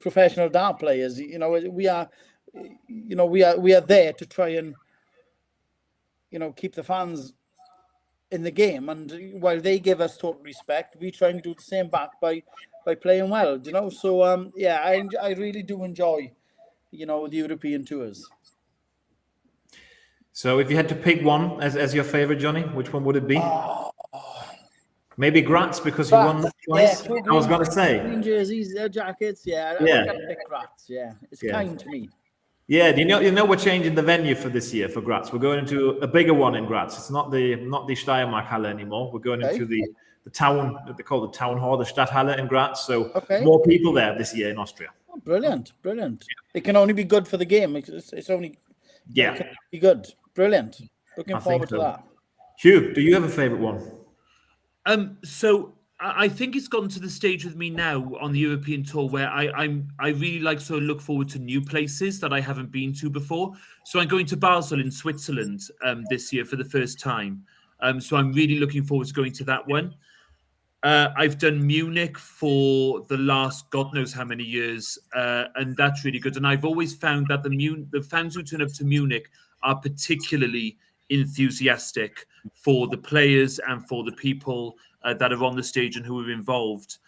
professional dart players. You know, we are there to try and, you know, keep the fans in the game. And while they give us total respect, we try and do the same back by playing well, you know. So, I really do enjoy, you know, the European tours. So if you had to pick one as your favorite, Jonny, which one would it be? Maybe Graz, because you won that twice. Yeah, I was going to say. Green jerseys, jackets, I think I'd pick Graz, It's kind to me. Yeah, you know we're changing the venue for this year for Graz. We're going into a bigger one in Graz. It's not the Steiermark Halle anymore. We're going into the town, they call it the town hall, the Stadthalle in Graz. So more people there this year in Austria. Oh, brilliant. It can only be good for the game. It's only it can be good. Brilliant. Looking forward to that. Hugh, do you have a favorite one? So I think it's gotten to the stage with me now on the European tour where I really like to look forward to new places that I haven't been to before. So I'm going to Basel in Switzerland this year for the first time. So I'm really looking forward to going to that one. I've done Munich for the last God knows how many years, and that's really good. And I've always found that the fans who turn up to Munich are particularly enthusiastic for the players and for the people that are on the stage and who are involved.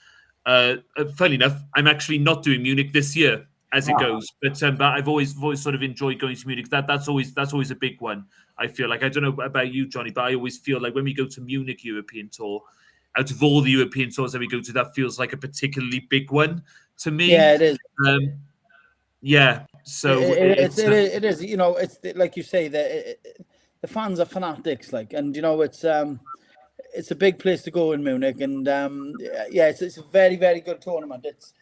Funny enough, I'm actually not doing Munich this year as it goes, but I've always sort of enjoyed going to Munich. That's always a big one. I feel like, I don't know about you, Jonny, but I always feel like when we go to Munich European Tour, out of all the European tours that we go to, that feels like a particularly big one to me. Yeah, it is. Yeah, so it is. You know, it's like you say, the fans are fanatics, like, and you know, it's a big place to go in Munich, and yeah, it's a very, very good tournament. It's,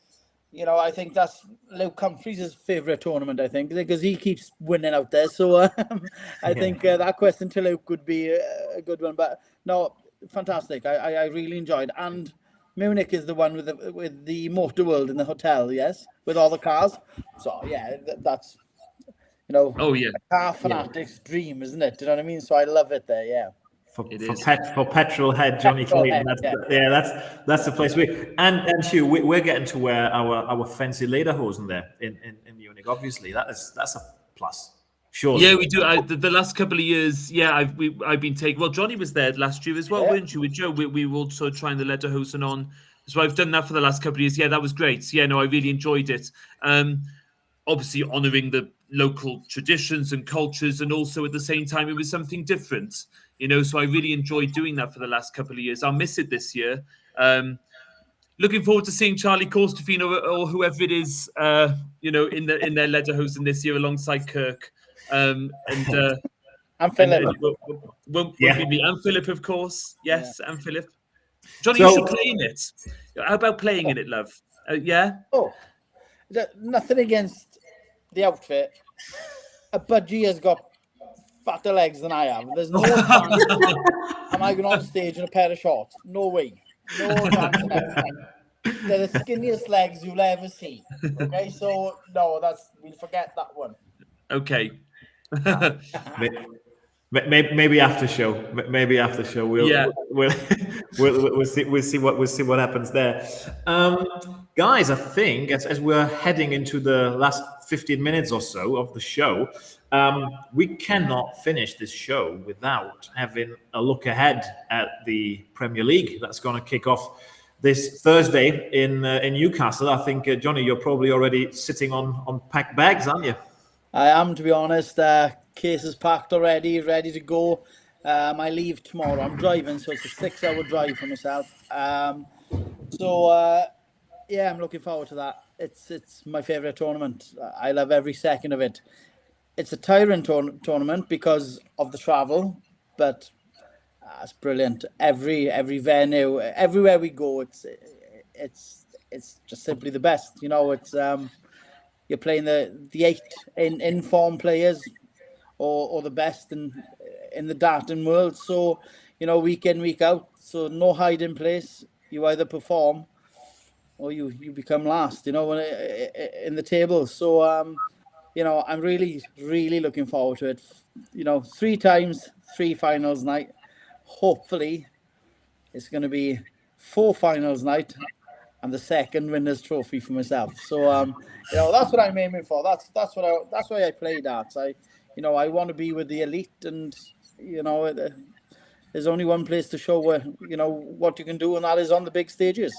you know, I think that's Luke Humphries' favourite tournament, I think, because he keeps winning out there. So I think that question to Luke would be a good one. But no, fantastic. I really enjoyed. And Munich is the one with the Motor World in the hotel, yes, with all the cars. So yeah, that's, you know, a car fanatic's dream, isn't it? Do you know what I mean? So I love it there. Yeah. For petrol head Jonny Clayton, that's the place and Hugh, we're getting to wear our fancy lederhosen there in Munich. Obviously, that's a plus. Surely. Yeah, we do. The last couple of years, I've been taking. Well, Jonny was there last year as well, weren't you? With Joe, we were also trying the lederhosen on. So I've done that for the last couple of years. Yeah, that was great. Yeah, no, I really enjoyed it. Obviously, honouring the local traditions and cultures, and also at the same time, it was something different. You know, so I really enjoyed doing that for the last couple of years. I'll miss it this year. Looking forward to seeing Charlie Costafino or whoever it is, you know, in their lederhosen this year alongside Kirk. And Philip. Won't be me. And Philip, of course. Yes, and Philip. Jonny, you should play in it. How about playing in it, love? Yeah? Oh, nothing against the outfit. A budgie has got fatter legs than I have. There's no chance am I going on stage in a pair of shorts. No way. No chance in it. They're the skinniest legs you'll ever see. Okay, so no, we'll forget that one. Okay. Maybe after show. Maybe after show we'll see what happens there. Guys, I think as we're heading into the last 15 minutes or so of the show, we cannot finish this show without having a look ahead at the Premier League that's going to kick off this Thursday in Newcastle. I think, Jonny, you're probably already sitting on packed bags, aren't you? I am, to be honest. Case is packed already, ready to go. I leave tomorrow. I'm driving, so it's a 6-hour drive for myself. Yeah, I'm looking forward to that. It's my favourite tournament. I love every second of it. It's a tiring tournament because of the travel, but it's brilliant. Every venue, everywhere we go, it's just simply the best. You know, it's you're playing the 8 in-form players or the best in the darting world. So, you know, week in, week out. So no hiding place. You either perform or you become last, you know, in the table. So, you know, I'm really, really looking forward to it. You know, 3 times, 3 finals night. Hopefully, it's going to be 4 finals night and the 2nd winner's trophy for myself. So, you know, that's what I'm aiming for. That's why I play darts. I want to be with the elite, and you know, there's only one place to show where, you know, what you can do, and that is on the big stages.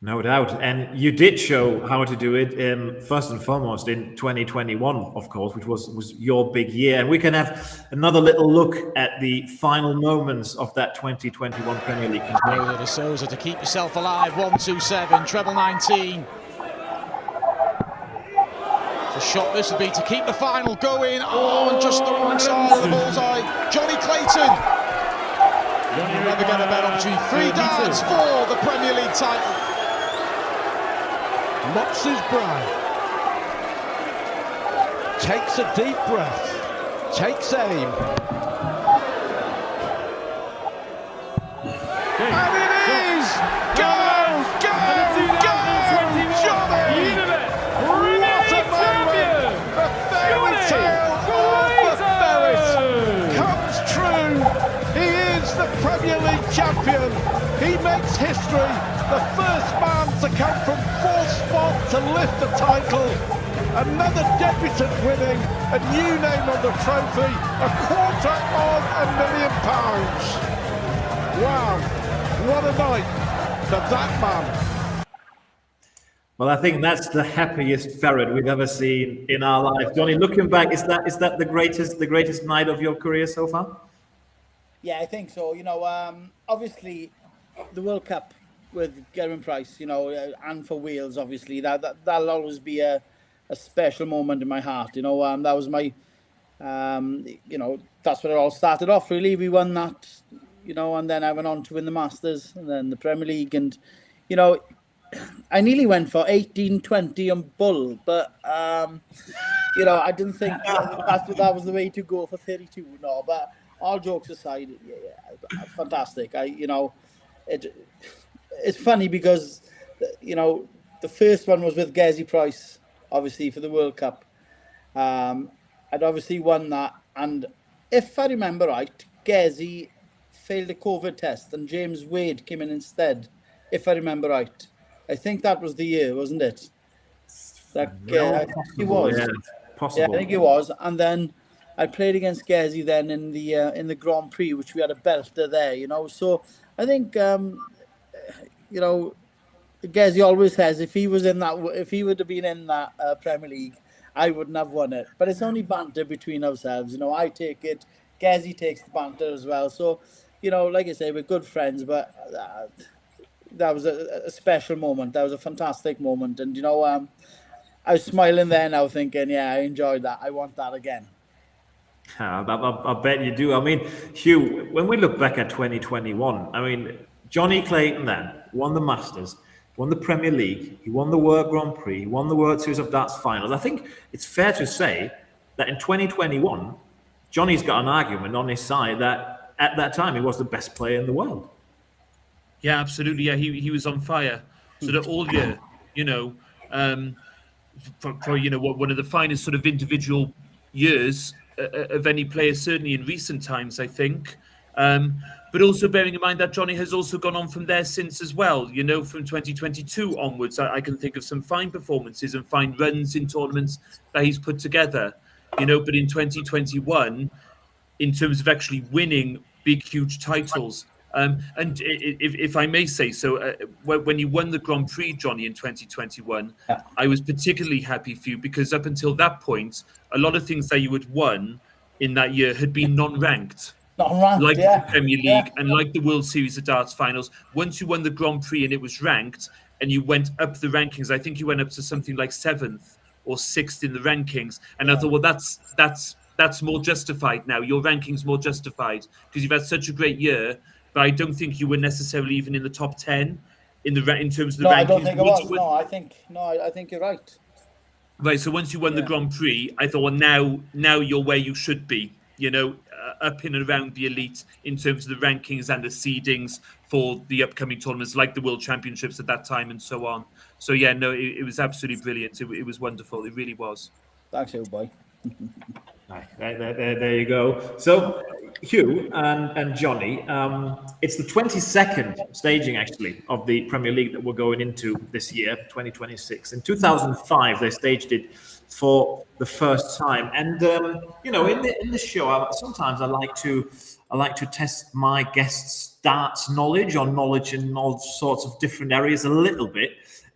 No doubt. And you did show how to do it, first and foremost, in 2021, of course, which was your big year. And we can have another little look at the final moments of that 2021 Premier League campaign. De Souza to keep yourself alive, 1-2-7, treble 19. The shot this would be to keep the final going. Oh, and just the wrong side of the bullseye. Jonny Clayton. You'll never get a better opportunity. 3 darts for the Premier League title. Mops his brow, takes a deep breath, takes aim, and it is! Go, Jonny! What a moment! The fairy tale of the ferret comes true. He is the Premier League champion. He makes history. The first man to come from 4th spot to lift the title. Another debutant winning, a new name on the trophy, £250,000. Wow, what a night. for that man. Well, I think that's the happiest ferret we've ever seen in our life. Jonny, looking back, is that the greatest night of your career so far? Yeah, I think so. Obviously, the World Cup with Gerwyn Price, and for Wales, obviously, that'll always be a special moment in my heart. That was my, that's where it all started off. Really, we won that, and then I went on to win the Masters and then the Premier League, and I nearly went for 18-20 on Bull, but I didn't think that was the way to go for 32. No, but all jokes aside, yeah, fantastic. It's funny because the first one was with Gezi Price, obviously for the World Cup. I'd obviously won that, and if I remember right, Gezi failed a COVID test, and James Wade came in instead. If I remember right, I think that was the year, wasn't it? I think it was. Yeah, possible. Yeah, I think it was, and then I played against Gezi then in the Grand Prix, which we had a belter there. So I think Gezi always says if he would have been in that Premier League, I wouldn't have won it. But it's only banter between ourselves. I take it. Gezi takes the banter as well. So like I say, we're good friends. But that was a special moment. That was a fantastic moment. And I was smiling there now, thinking, yeah, I enjoyed that. I want that again. I bet you do. I mean, Hugh, when we look back at 2021, Jonny Clayton then won the Masters, won the Premier League, he won the World Grand Prix, he won the World Series of Darts finals. I think it's fair to say that in 2021, Jonny's got an argument on his side that at that time he was the best player in the world. Yeah, absolutely. Yeah, he was on fire sort of all year, for one of the finest sort of individual years of any player, certainly in recent times, I think. But also bearing in mind that Jonny has also gone on from there since as well. From 2022 onwards, I can think of some fine performances and fine runs in tournaments that he's put together. But in 2021, in terms of actually winning big, huge titles, and if I may say so, when you won the Grand Prix, Jonny, in 2021, I was particularly happy for you because up until that point, a lot of things that you had won in that year had been non-ranked. Like the Premier League and like the World Series of Darts finals. Once you won the Grand Prix and it was ranked and you went up the rankings, I think you went up to something like 7th or 6th in the rankings. And I thought, well, that's more justified now. Your ranking's more justified because you've had such a great year. But I don't think you were necessarily even in the top 10 in terms of the rankings. I don't think it was. I think you're right. Right. So once you won the Grand Prix, I thought, well, now you're where you should be. Up in and around the elite in terms of the rankings and the seedings for the upcoming tournaments, like the World Championships at that time and so on. So yeah, no, it was absolutely brilliant. It was wonderful. It really was. Thanks, old boy. There you go. So, Hugh and Jonny, it's the 22nd staging, actually, of the Premier League that we're going into this year, 2026. In 2005, they staged it for the first time. And, in the show, sometimes I like to test my guests' darts knowledge or knowledge in all sorts of different areas a little bit.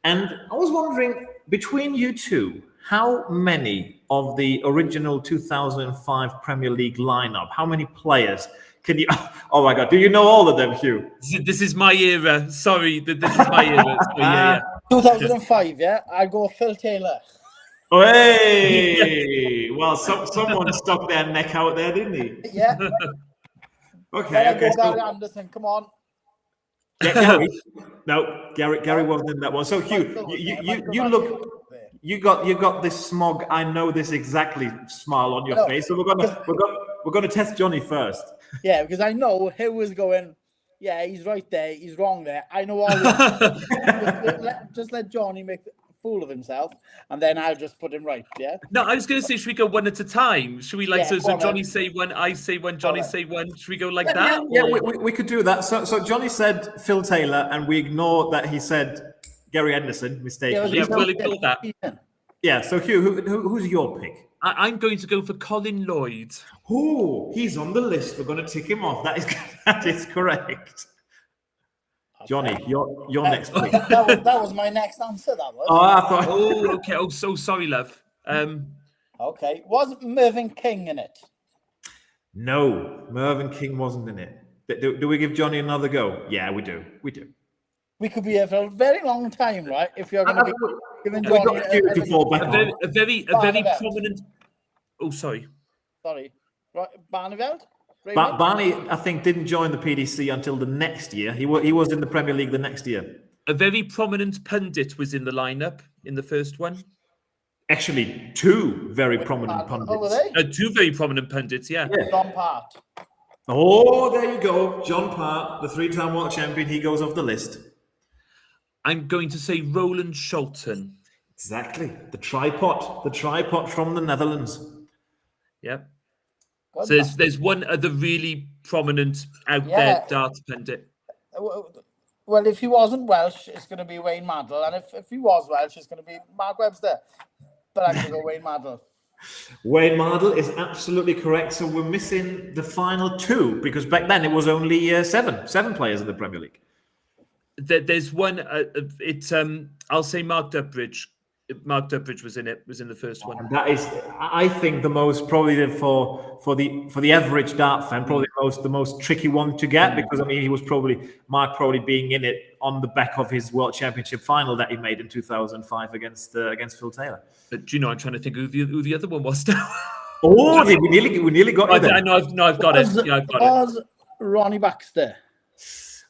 And I was wondering, between you two, how many of the original 2005 Premier League lineup, how many players can you... Oh my God, do you know all of them, Hugh? This is my era. Sorry, this is my era. So, yeah. 2005, yeah? I'd go Phil Taylor. Hey! Well, someone stuck their neck out there, didn't he? Yeah. Okay. Gary Anderson, come on. Gary? No, Gary wasn't in that one. So, Hugh, you look... You got this smog. I know this exactly smile on your face. So we're gonna test Jonny first. Yeah, because I know who was going. Yeah, he's right there. He's wrong there. I know all this. just let Jonny make a fool of himself, and then I'll just put him right. Yeah. No, I was going to say, should we go one at a time? Should we so Jonny say one, I say one, Jonny say one. Should we go like that? Yeah, we could do that. So Jonny said Phil Taylor, and we ignore that he said Gary Anderson, mistakenly. Yeah, we'll ignore that. Yeah, so Hugh, who's your pick? I'm going to go for Colin Lloyd. Oh, he's on the list. We're going to tick him off. That is correct. Jonny, you're next, please. that was my next answer. That was. Oh, I thought. Oh, okay. Oh, so sorry, love. Okay. Was Mervyn King in it? No, Mervyn King wasn't in it. Do we give Jonny another go? Yeah, we do. We do. We could be here for a very long time, right? If you're going to be giving We've Jonny got you to fall back on. A very prominent. Oh, sorry. Sorry, right, Barneveld. Barney, I think, didn't join the PDC until the next year. He was in the Premier League the next year. A very prominent pundit was in the lineup in the first one. Actually, two very prominent pundits. Oh, were they? Two very prominent pundits, yeah. John Part. Oh, there you go. John Part, the three-time world champion, he goes off the list. I'm going to say Roland Scholten. Exactly. The tripod from the Netherlands. Yep. So there's one other really prominent out there darts pundit. Well, if he wasn't Welsh, it's going to be Wayne Maddell. And if he was Welsh, it's going to be Mark Webster. But I'm going to go Wayne Maddell. Wayne Maddell is absolutely correct. So we're missing the final two because back then it was only seven players in the Premier League. There's one. I'll say Mark Durbridge. Mark Durbridge was in the first one. And that is, I think, the most probably for the average dart fan, probably the most tricky one to get because I mean he was Mark being in it on the back of his World Championship final that he made in 2005 against Phil Taylor. But do you know? I'm trying to think who the other one was now. Oh, we nearly got it. I know. I've got it. Yeah, I've got it. Was Ronnie Baxter?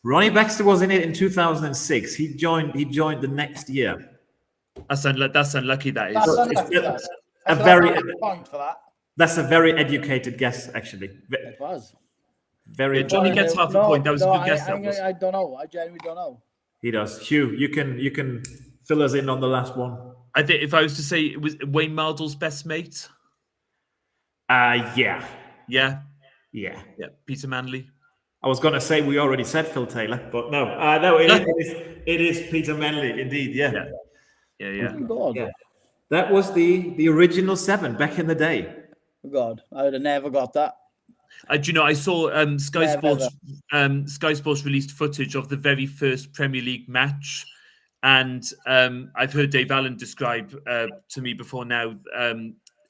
Ronnie Baxter was in it in 2006. He joined the next year. That's unlucky. That is. That's a very point for that. That's a very educated guess, actually. It was. Very. Johnny gets half a point. That was a good guess. I don't know. I genuinely don't know. He does. Hugh, you can fill us in on the last one. I think if I was to say it was Wayne Maddell's best mate. Yeah. Peter Manley. I was going to say we already said Phil Taylor, but no. It is Peter Manley, indeed. Yeah. Oh, God. Yeah. That was the original 7 back in the day. Oh, God, I would have never got that. Do you know, I saw Sky Sports released footage of the very first Premier League match, and I've heard Dave Allen describe to me before now.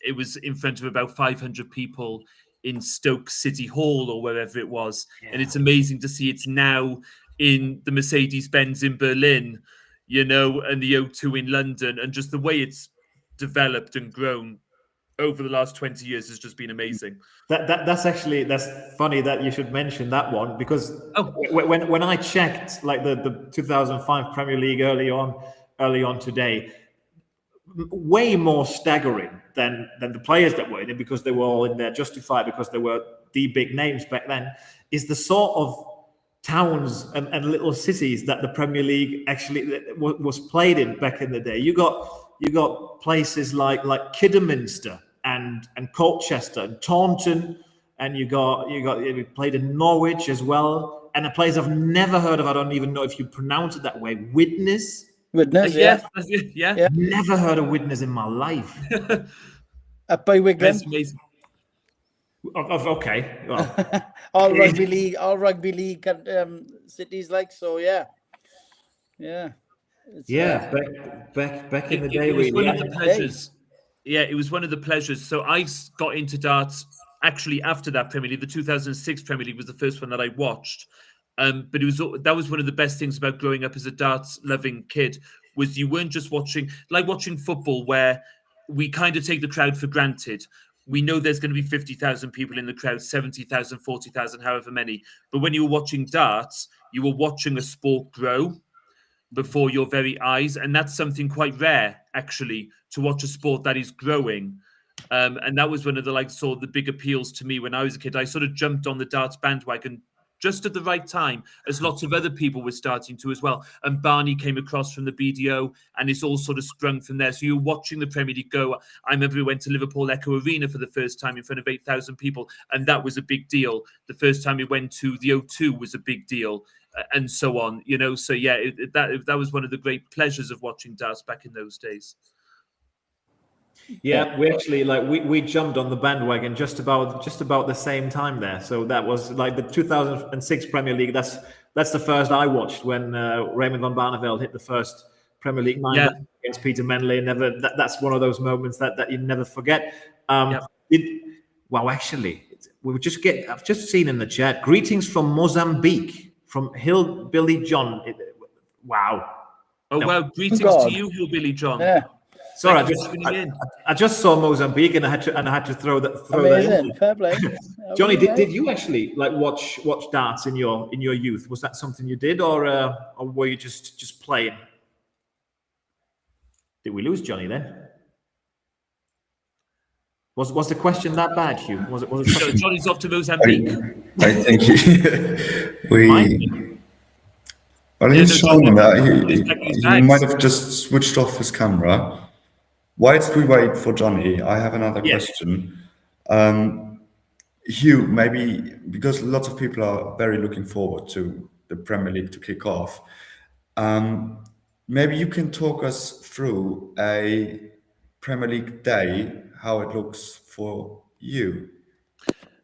It was in front of about 500 people in Stoke City Hall or wherever it was, and it's amazing to see it's now in the Mercedes-Benz in Berlin, you know, and the O2 in London, and just the way it's developed and grown over the last 20 years has just been amazing. That's funny that you should mention that one because when I checked like the 2005 Premier League early on today, way more staggering than the players that were in it because they were all in there justified because they were the big names back then, is the sort of towns and little cities that the Premier League actually was played in back in the day. You got places like Kidderminster and Colchester and Taunton, and you played in Norwich as well, and a place I've never heard of. I don't even know if you pronounce it that way. Widnes. Yeah. Never heard of Widnes in my life. Up by Wigan. That's amazing. Okay. Well. all rugby league cities like so. Yeah. Back in the day, it was one of the pleasures. Yeah, it was one of the pleasures. So I got into darts actually after that Premier League. The 2006 Premier League was the first one that I watched. But that was one of the best things about growing up as a darts-loving kid was you weren't just watching football where we kind of take the crowd for granted. We know there's going to be 50,000 people in the crowd, 70,000, 40,000, however many. But when you were watching darts, you were watching a sport grow before your very eyes. And that's something quite rare, actually, to watch a sport that is growing. And that was one of the big appeals to me when I was a kid. I sort of jumped on the darts bandwagon just at the right time, as lots of other people were starting to as well. And Barney came across from the BDO, and it's all sort of sprung from there. So you're watching the Premier League go. I remember we went to Liverpool Echo Arena for the first time in front of 8,000 people, and that was a big deal. The first time we went to the O2 was a big deal, and so on. You know, so yeah, that was one of the great pleasures of watching darts back in those days. Yeah, we actually we jumped on the bandwagon just about the same time there. So that was like the 2006 Premier League. That's That's the first I watched when Raymond van Barneveld hit the first Premier League 9 Yeah. against Peter Menley. That's one of those moments that you never forget. Actually, I've just seen in the chat, greetings from Mozambique, from Hillbilly John. Wow. Oh, No. wow. Greetings God. to you, Hillbilly John. Yeah, Sorry, Thank you for tuning in. I just saw Mozambique and I had to throw that amazing. in. Fair play. Johnny, did you actually like watch darts in your youth? Was that something you did, or were you just playing? Did we lose Johnny then? Was the question that bad, Hugh? Was it So Johnny's off to Mozambique. I think well, he's shown that he might have just switched off his camera. Whilst we wait for Johnny, I have another question. Hugh, maybe because lots of people are very looking forward to the Premier League to kick off, maybe you can talk us through a Premier League day, how it looks for you.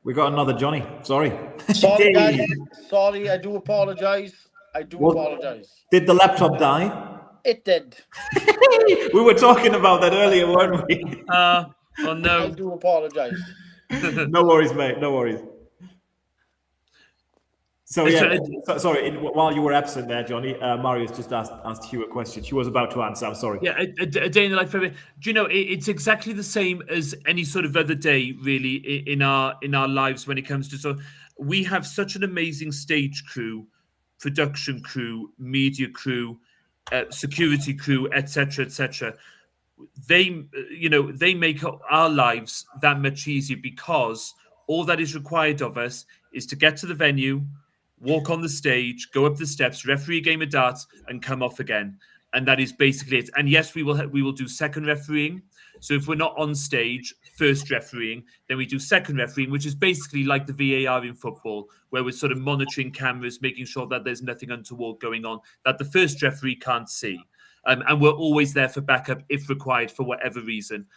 We got another Johnny. Sorry. Sorry, guys. Sorry, I do apologise. Apologise. Did the laptop die? It did. We were talking about that earlier, weren't we? Oh no. I do apologise. No worries, mate. No worries. So sorry. While you were absent there, Johnny, Marius just asked Hugh a question. She was about to answer. I'm sorry. Yeah, a day in the life of it. Do you know it's exactly the same as any sort of other day, really, in our lives when it comes to. So we have such an amazing stage crew, production crew, media crew, security crew, etc., etc. They make our lives that much easier because all that is required of us is to get to the venue, walk on the stage, go up the steps, referee a game of darts, and come off again. And that is basically it. And yes, we will do second refereeing. So if we're not on stage, first refereeing, then we do second refereeing, which is basically like the VAR in football, where we're sort of monitoring cameras, making sure that there's nothing untoward going on, that the first referee can't see. And we're always there for backup if required for whatever reason.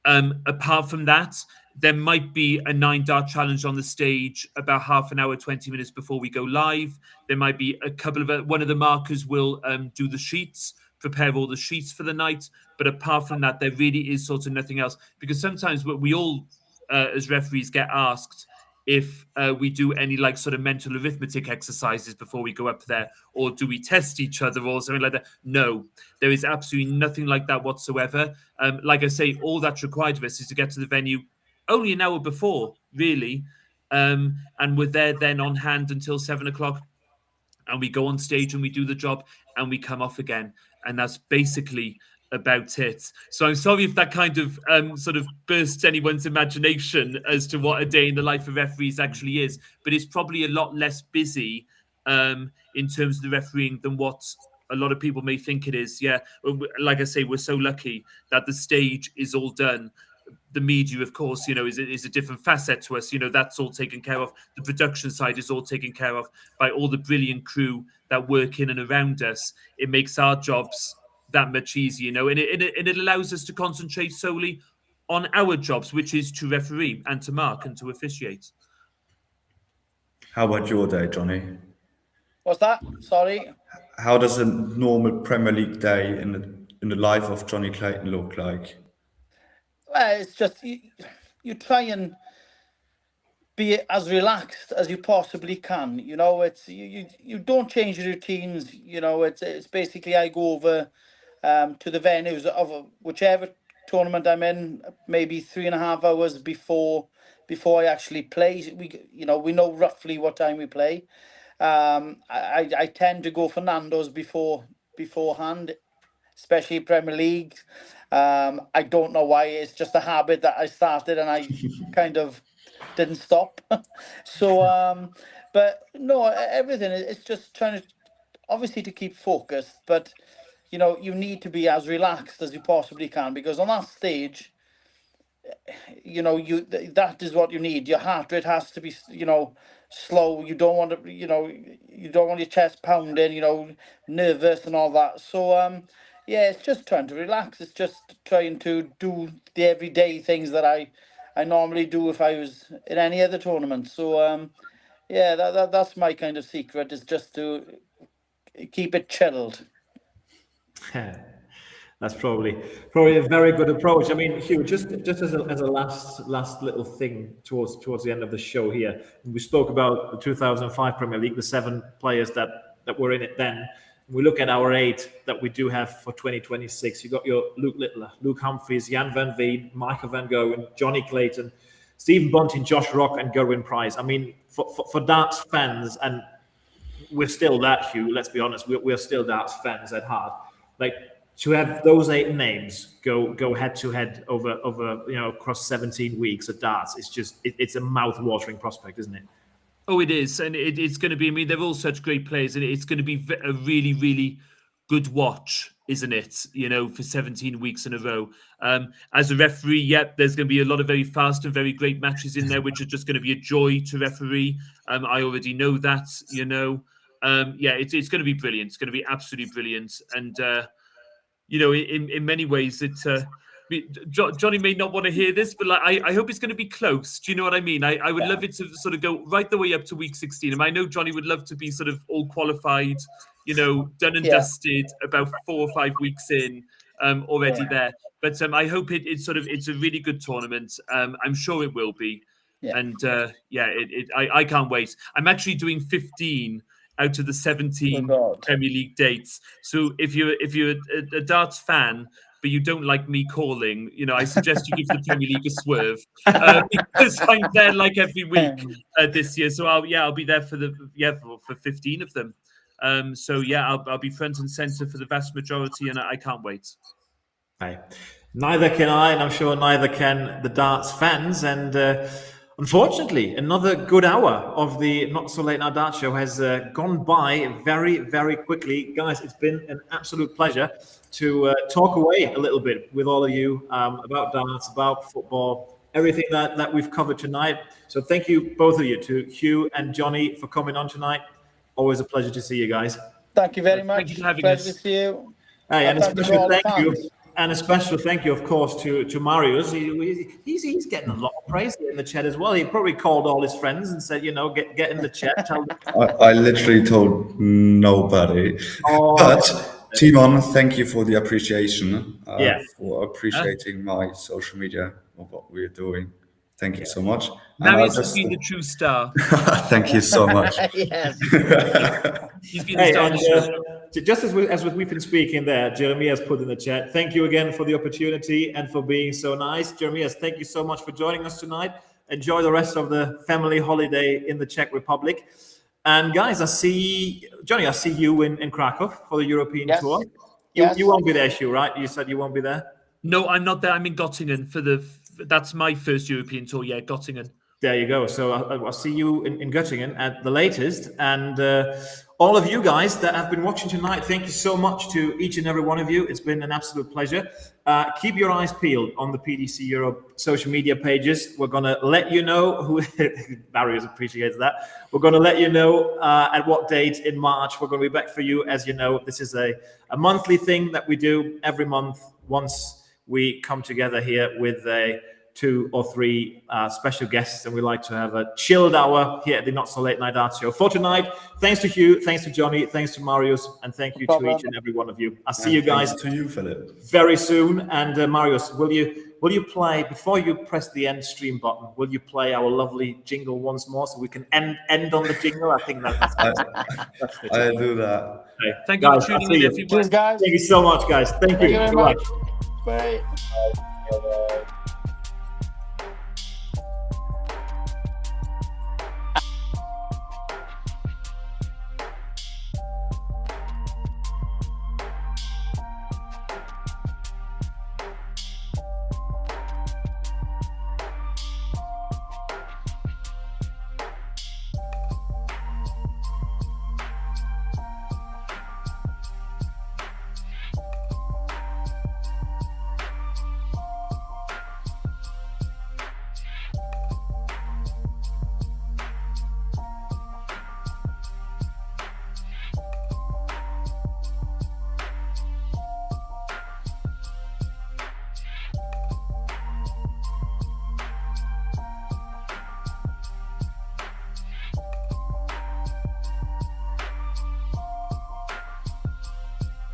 Apart from that, there might be a 9-dart challenge on the stage about half an hour, 20 minutes before we go live. There might be a couple of one of the markers will do the sheets, prepare all the sheets for the night. But apart from that, there really is sort of nothing else. Because sometimes we all, as referees, get asked if we do any like sort of mental arithmetic exercises before we go up there, or do we test each other or something like that? No, there is absolutely nothing like that whatsoever. Like I say, all that's required of us is to get to the venue only an hour before, really. And we're there then on hand until 7 o'clock. And we go on stage and we do the job and we come off again. And that's basically about it. So I'm sorry if that kind of sort of bursts anyone's imagination as to what a day in the life of referees actually is. But it's probably a lot less busy in terms of the refereeing than what a lot of people may think it is. Yeah, like I say, we're so lucky that the stage is all done. The media, of course, is a different facet to us. That's all taken care of. The production side is all taken care of by all the brilliant crew that work in and around us. It makes our jobs that much easier, and it allows us to concentrate solely on our jobs, which is to referee and to mark and to officiate. How about your day, Johnny? What's that? Sorry. How does a normal Premier League day in the life of Johnny Clayton look like? Well, it's just you try and be as relaxed as you possibly can. It's you don't change your routines. It's basically I go over to the venues of whichever tournament I'm in, maybe 3.5 hours before I actually play. We know roughly what time we play. I tend to go for Nando's beforehand, especially Premier League. I don't know why. It's just a habit that I started and I kind of didn't stop. So, but no, everything. It's just trying to, obviously, to keep focused. But you need to be as relaxed as you possibly can, because on that stage, that is what you need. Your heart rate has to be, slow. You don't want to, you don't want your chest pounding, nervous and all that. So, yeah, it's just trying to relax. It's just trying to do the everyday things that I normally do if I was in any other tournament. So, Yeah, that's my kind of secret, is just to keep it chilled. That's probably a very good approach. I mean, Hugh, just as a last little thing towards the end of the show here, we spoke about the 2005 Premier League, the 7 players that were in it then. We look at our 8 that we do have for 2026. You got your Luke Littler, Luke Humphries, Jan van Veen, Michael van Gogh, Jonny Clayton, Stephen Bunting, Josh Rock, and Gerwin Price. I mean, for darts fans, and we're still that, Hugh. Let's be honest, we're still darts fans at heart. Like, to have those 8 names go head to head over across 17 weeks at darts, it's a mouth-watering prospect, isn't it? Oh, it is, and it's going to be. I mean, they're all such great players, and it's going to be a really, really good watch, isn't it? For 17 weeks in a row. As a referee, there's going to be a lot of very fast and very great matches in there, which are just going to be a joy to referee. I already know that. It's going to be brilliant. It's going to be absolutely brilliant, and. In many ways, Jonny may not want to hear this, but I hope it's going to be close. Do you know what I mean? I would love it to sort of go right the way up to week 16. And I know Jonny would love to be sort of all qualified, done and dusted about 4 or 5 weeks in, already there. But I hope it's a really good tournament. I'm sure it will be. Yeah. And I can't wait. I'm actually doing 15 out of the 17 Premier League dates. So if you're a darts fan, but you don't like me calling, I suggest you give the Premier League a swerve, because I'm there like every week this year. So I'll be there for 15 of them. I'll be front and center for the vast majority, and I can't wait. Hey, neither can I, and I'm sure neither can the darts fans. And unfortunately, another good hour of the Not So Late Now Dart Show has gone by very, very quickly. Guys, it's been an absolute pleasure to talk away a little bit with all of you about darts, about football, everything that we've covered tonight. So thank you, both of you, to Hugh and Jonny, for coming on tonight. Always a pleasure to see you guys. Thank you very much. Thank you for having pleasure us. to see you. Hey, and a special thank you. And a special thank you, of course, to Marius. He's getting a lot of praise in the chat as well. He probably called all his friends and said, get in the chat. Tell them. I literally told nobody. But Timon, thank you for the appreciation. For appreciating my social media of what we're doing. Thank you so much. Marius has been the true star. Thank you so much. Yes. He's been the star of the show. Just as we've been speaking there, Jeremias put in the chat, thank you again for the opportunity and for being so nice. Jeremias, thank you so much for joining us tonight. Enjoy the rest of the family holiday in the Czech Republic. And guys, Jonny, I see you in Krakow for the European tour. You won't be there, Hugh, right? You said you won't be there? No, I'm not there. I'm in Göttingen that's my first European tour. Yeah, Göttingen. There you go. So I'll see you in Göttingen at the latest. And all of you guys that have been watching tonight, thank you so much to each and every one of you. It's been an absolute pleasure. Keep your eyes peeled on the PDC Europe social media pages. We're going to let you know who Marius appreciates that. We're going to let you know at what date in March we're going to be back for you. As you know, this is a monthly thing that we do every month. Once we come together here with 2 or 3 special guests, and we like to have a chilled hour here at the Not So Late Night Art Show. For tonight, thanks to Hugh, thanks to Jonny, thanks to Marius, and thank you to each and every one of you. I'll see you guys to you, Philip, very soon. And Marius, will you play, before you press the end stream button, will you play our lovely jingle once more so we can end on the jingle? I think that's I'll do that. Okay. Thank you for tuning in, everyone. Cheers, guys. Thank you so much, guys. Thank you very much. Bye. Bye.